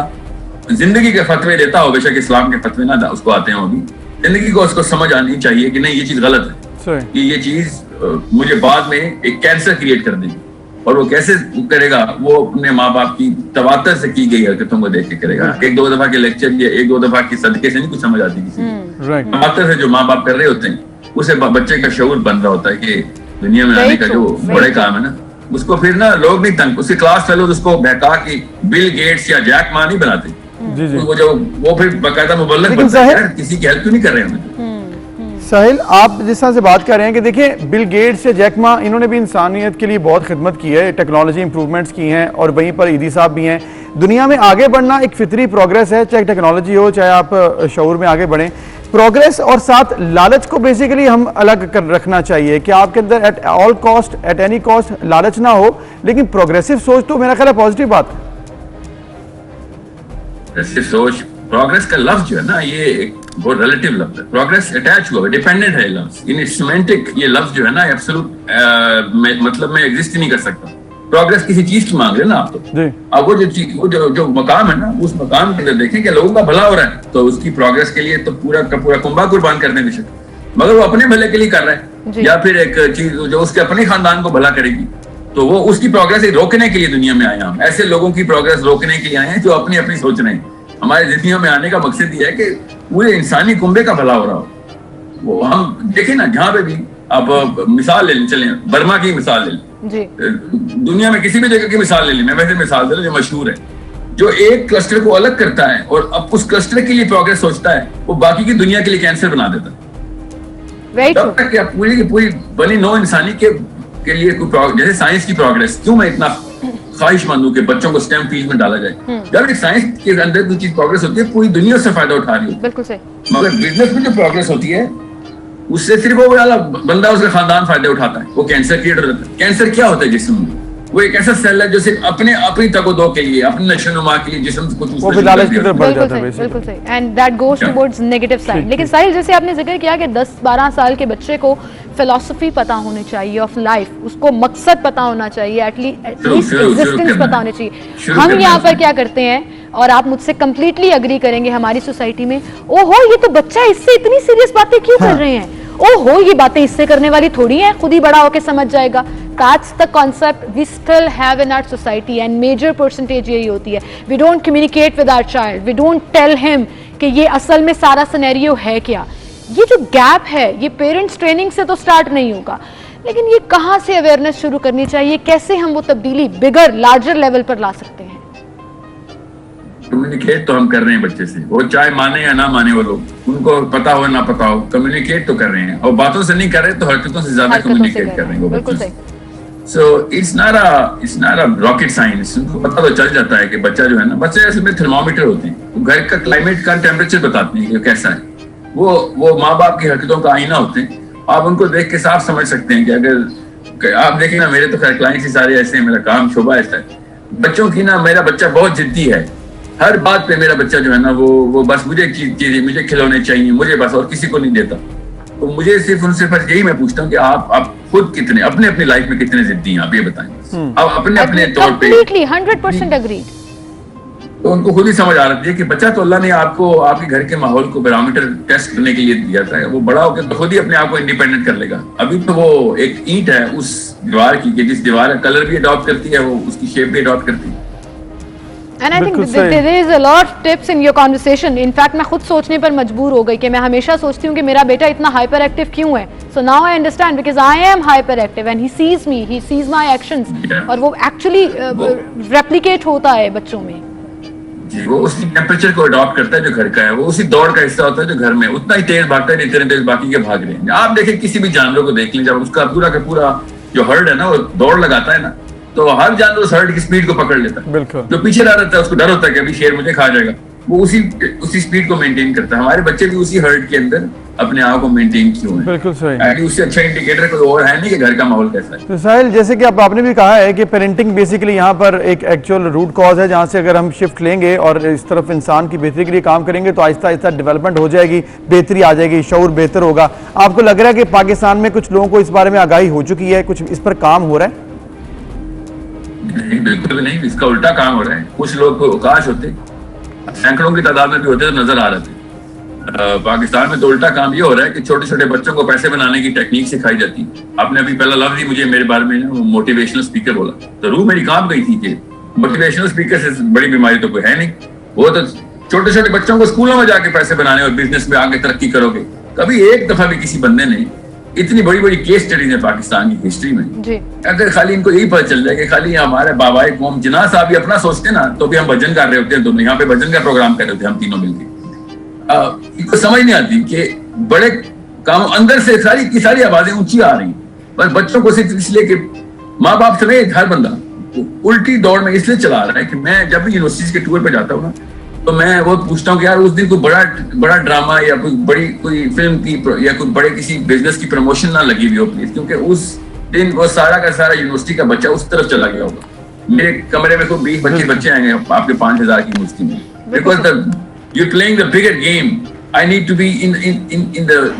जिंदगी के फतवे देता हो, बेशक इस्लाम के फतवे ना उसको आते हैं, वो भी जिंदगी को उसको समझ आनी चाहिए कि नहीं ये चीज गलत है, कि ये चीज मुझे बाद में एक कैंसर क्रिएट कर देगी। और वो कैसे करेगा, वो अपने माँ बाप की तवातर से की गई हरकतों को देख के करेगा। एक दो दफा के लेक्चर या एक दो दफा की सदके से नहीं कुछ समझ आती किसी को, तवातर से जो माँ बाप कर रहे होते हैं उसे बच्चे का शऊर बन रहा होता है कि दुनिया में आने का जो बड़े काम है ना, उसको फिर ना लोग नहीं तंग, उसके क्लास फेलो उसको बहका कि बिल गेट्स या जैक मा नहीं बनाते, वो फिर बाकायदा मुबल्लिग बनता है, किसी की हेल्प क्यों नहीं कर रहे हैं। साहिल, आप जिस तरह से बात कर रहे हैं कि देखिए बिल गेट्स या जैक मा, इन्होंने भी इंसानियत के लिए बहुत खिदमत की है, टेक्नोलॉजी इंप्रूवमेंट्स की हैं, और वहीं पर ईदी साहब भी हैं। दुनिया में आगे बढ़ना एक फितरी प्रोग्रेस है, चाहे टेक्नोलॉजी हो चाहे आप शऊर में आगे बढ़ें। प्रोग्रेस और साथ लालच को बेसिकली हम अलग कर रखना चाहिए कि आपके अंदर at all cost, at any cost लालच ना हो, लेकिन प्रोग्रेसिव सोच तो मेरा ख्याल है पॉजिटिव बात है। सोच, प्रोग्रेस का लफ्ज जो है ना, ये एक बहुत रिलेटिव लफ्ज है। प्रोग्रेस अटैच हुआ है, डिपेंडेंट है लफ्ज, इन सिमेंटिक ये लफ्ज जो है ना एब्सोल्यूट मतलब में एग्जिस्ट ही नहीं कर सकता। प्रोग्रेस किसी चीज की मांग रहे ना आप तो, अब वो जो मकाम है ना, उस मकाम के अंदर देखें कि लोगों का भला हो रहा है, तो उसकी प्रोग्रेस के लिए तो पूरा का पूरा कुंभा कुर्बान करने की शक, मगर वो अपने भले के लिए कर रहा है, या फिर एक चीज जो उसके अपने खानदान को भला करेगी, तो वो उसकी प्रोग्रेस रोकने के लिए दुनिया में आए हम। ऐसे लोगों की प्रोग्रेस रोकने के लिए आए हैं जो अपनी अपनी सोच रहे हैं। हमारे जिंदगी में आने का मकसद ये है कि पूरे इंसानी कुंबे का भला हो रहा हो। वो हम देखें ना, जहाँ पे भी आप मिसाल ले लें, चलें बर्मा की मिसाल ले लें, दुनिया में किसी भी जगह की मिसाल ले लें, मैं वैसे मिसाल दे रहा हूं जो मशहूर है, जो एक क्लस्टर को अलग करता है और अब उस क्लस्टर के लिए प्रोग्रेस सोचता है, वो बाकी की दुनिया के लिए कैंसर बना देता है। तब तक पूरी की पूरी बनी नौ इंसानी के लिए जैसे साइंस की प्रोग्रेस, क्यों मैं इतना ख्वाहिशमंद हूं कि बच्चों को स्टेम फील्ड में डाला जाए। जब एक साइंस के अंदर कोई चीज प्रोग्रेस होती है, पूरी दुनिया उससे फायदा उठा रही होती है। बिल्कुल सही। मगर बिजनेस में जो प्रोग्रेस होती है, उससे सिर्फ वो वाला बंदा, उसका खानदान फायदा उठाता है, वो कैंसर क्रिएट हो जाता है। कैंसर क्या होता है जिस्म में? वो एक ऐसा सेल है जो सिर्फ अपनी तको-दो के लिए, अपने नशो-नुमा के लिए जिस्म को वो भी लालच की तरफ बढ़ जाता है। बिल्कुल सही, and that goes towards negative side. लेकिन साहिल, जैसे आपने जिक्र किया कि 10-12 साल के बच्चे को फिलॉसफी पता होनी चाहिए ऑफ लाइफ, उसको मकसद पता होना चाहिए, एटलीस्ट एग्जिस्टेंस पता होनी चाहिए। हम यहाँ पर क्या करते हैं, और आप मुझसे कंप्लीटली अग्री करेंगे, हमारी सोसाइटी में ओहो ये तो बच्चा, इससे इतनी सीरियस बातें क्यों कर रहे हैं, ओहो ये बातें इससे करने वाली थोड़ी हैं, खुद ही बड़ा होकर समझ जाएगा। That's the concept we still have in our society, and major percentage यही होती है। We don't communicate with our child, we don't tell him कि ये असल में सारा सिनेरियो है क्या। ये जो गैप है, ये पेरेंट्स ट्रेनिंग से तो स्टार्ट नहीं होगा, लेकिन ये कहाँ से अवेयरनेस शुरू करनी चाहिए, कैसे हम वो तब्दीली बिगर लार्जर लेवल पर ला सकते हैं? कम्युनिकेट तो हम कर रहे हैं बच्चे से, वो चाहे माने या ना माने, वो लोग, उनको पता हो ना पता हो, कम्युनिकेट तो कर रहे हैं, और बातों से नहीं कर रहे तो हरकतों से ज्यादा कम्युनिकेट कर रहे हैं वो बच्चे। So it's not a rocket science। उनको पता तो चल जाता है कि बच्चा जो है ना, बच्चे असल में थर्मोमीटर होते हैं, वो घर का क्लाइमेट का टेम्परेचर बताते हैं कि कैसा है। वो माँ बाप की हरकतों का आईना होते हैं। आप उनको देख के साफ समझ सकते हैं कि अगर आप देखें ना, मेरे तो खैर क्लाइंट्स ही सारे ऐसे हैं, मेरा काम शोभा ऐसा है, बच्चों की ना, मेरा बच्चा बहुत जिद्दी है, हर बात पे मेरा बच्चा जो है ना, वो बस मुझे चीजें, मुझे खिलौने चाहिए, मुझे बस, और किसी को नहीं देता। तो मुझे सिर्फ उनसे बस यही मैं पूछता हूँ कि आप खुद कितने अपने लाइफ में कितने जिद्दी हैं, आप ये बताएं। अब अपने तौर पे 100% एग्रीड। तो उनको खुद ही समझ आ रही है कि बच्चा तो अल्लाह ने आपको आपके घर के माहौल को बैरोमीटर टेस्ट करने के लिए दिया था, वो बड़ा होकर तो खुद ही अपने आप को इंडिपेंडेंट कर लेगा। अभी तो वो एक ईंट है उस दीवार की, कि जिस दीवार का कलर भी अडॉप्ट करती है, वो उसकी शेप भी अडॉप्ट करती है। And I think there is a lot of tips in your conversation. In fact, मैं खुद सोचने पर मजबूर हो गई कि मैं हमेशा सोचती हूँ कि मेरा बेटा इतना हाइपर एक्टिव क्यों है। So now I understand because I am hyper active and he sees me, he sees my actions, और वो actually replicate होता है बच्चों में। जी, वो उसी टेम्परेचर को अडॉप्ट करता है जो घर का है, वो उसी दौड़ का हिस्सा होता है जो घर में, उतना ही तेज भागता है जितने तेज बाकी के भाग रहे हैं। आप देखें किसी भी जानवर को देख लें, जब उसका पूरा का पूरा जो हर्ड है ना, वो दौड़ लगाता है ना, तो हर जानवर उस हर्ड की स्पीड को पकड़ लेता है। बिल्कुल। जो पीछे रह रहता है उसको डर होता है कि अभी शेर मुझे खा जाएगा, वो उसी स्पीड को मेंटेन करता है। हमारे बच्चे भी उसी हर्ड के अंदर अपने आप को मेंटेन क्यों है? बिल्कुल सही। उससे अच्छा इंडिकेटर कोई और है नहीं कि घर का माहौल कैसा है। तो साहिल, जैसे कि आपने भी कहा है कि पेरेंटिंग बेसिकली यहाँ पर एक एक्चुअल रूट कॉज है, जहाँ से अगर हम शिफ्ट लेंगे और इस तरफ इंसान की बेहतरी के लिए काम करेंगे तो आहिस्ता आहिस्ता डेवलपमेंट हो जाएगी, बेहतरी आ जाएगी, शऊर बेहतर होगा। आपको लग रहा है कि पाकिस्तान में कुछ लोगों को इस बारे में आगाही हो चुकी है, कुछ इस पर काम हो रहा है? नहीं, बिल्कुल नहीं, इसका उल्टा काम हो रहा है। कुछ लोग को अवकाश होते, सैकड़ों की तादाद में भी होते तो नजर आ रहे थे। पाकिस्तान में तो उल्टा काम ये हो रहा है कि छोटे छोटे बच्चों को पैसे बनाने की टेक्निक सिखाई जाती है। आपने अभी पहला लफ्ज ही मुझे मेरे बारे में मोटिवेशनल स्पीकर बोला, तो रूह मेरी काम गई थी कि मोटिवेशनल स्पीकर से बड़ी बीमारी तो कोई है नहीं। वो तो छोटे छोटे बच्चों को स्कूलों में जाके पैसे बनाने और बिजनेस में आगे तरक्की करोगे। कभी एक दफा भी किसी बंदे ने, इतनी बड़ी बड़ी केस स्टडीज है पाकिस्तान की हिस्ट्री में, अगर खाली इनको यही पता चल जाए कि खाली हमारे बाबाए कौम जिन्ना साहब भी अपना सोचते ना, तो भी हम भजन कर रहे होते हैं, दोनों यहाँ पे भजन का प्रोग्राम कर रहे होते हैं हम तीनों मिलकर। इनको समझ नहीं आती कि बड़े काम अंदर से सारी की सारी आवाजें ऊंची आ रही, पर बच्चों को सिर्फ इसलिए कि माँ बाप समेत हर बंदा उल्टी दौड़ में इसलिए चला रहा है कि मैं जब भी यूनिवर्सिटीज के टूर पे जाता हूँ ना, तो मैं वो पूछता हूँ कि यार उस दिन कोई बड़ा ड्रामा या कोई फिल्म की या कोई बड़े किसी बिजनेस की प्रमोशन ना लगी हुई हो प्लीज, क्योंकि उस दिन वो सारा का सारा यूनिवर्सिटी का बच्चा उस तरफ चला गया होगा। मेरे कमरे में कोई 20-25 बच्चे आएंगे आपके 5000 की यूनिवर्सिटी में, because you're playing the bigger game. I need to be in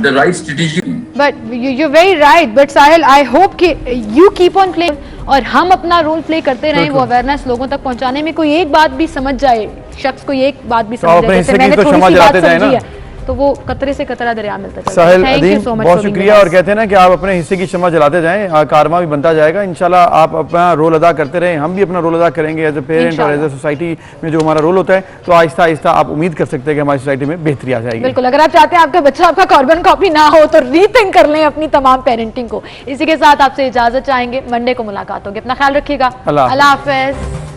the right strategy. But you're very right. But Sahil, I hope कि you keep on playing और हम अपना रोल प्ले करते रहें, वो अवेयरनेस लोगों तक पहुंचाने में। कोई एक बात भी समझ जाए, शख्स को एक बात भी समझ जाए, जैसे मैंने थोड़ी सी बात समझी है, तो वो कतरे से कतरा दरिया मिलता है। साहिल अदीम, बहुत शुक्रिया। और कहते हैं ना कि आप अपने हिस्से की शम्मा जलाते जाएं, कारवा भी बनता जाएगा। इंशाल्लाह आप अपना रोल अदा करते रहें, हम भी अपना रोल अदा करेंगे एज ए पेरेंट और एज ए सोसाइटी में जो हमारा रोल होता है। तो आहिस्ता आहिस्ता आप उम्मीद कर सकते हैं कि हमारी सोसाइटी में बेहतरी आ जाएगी। बिल्कुल, अगर आप चाहते हैं आपका बच्चा आपका कार्बन कॉपी ना हो तो रीथिंक कर लें अपनी तमाम पेरेंटिंग को। इसी के साथ आपसे इजाजत चाहेंगे, मंडे को मुलाकात होगी। अपना ख्याल रखिएगा, अल्लाह हाफिज।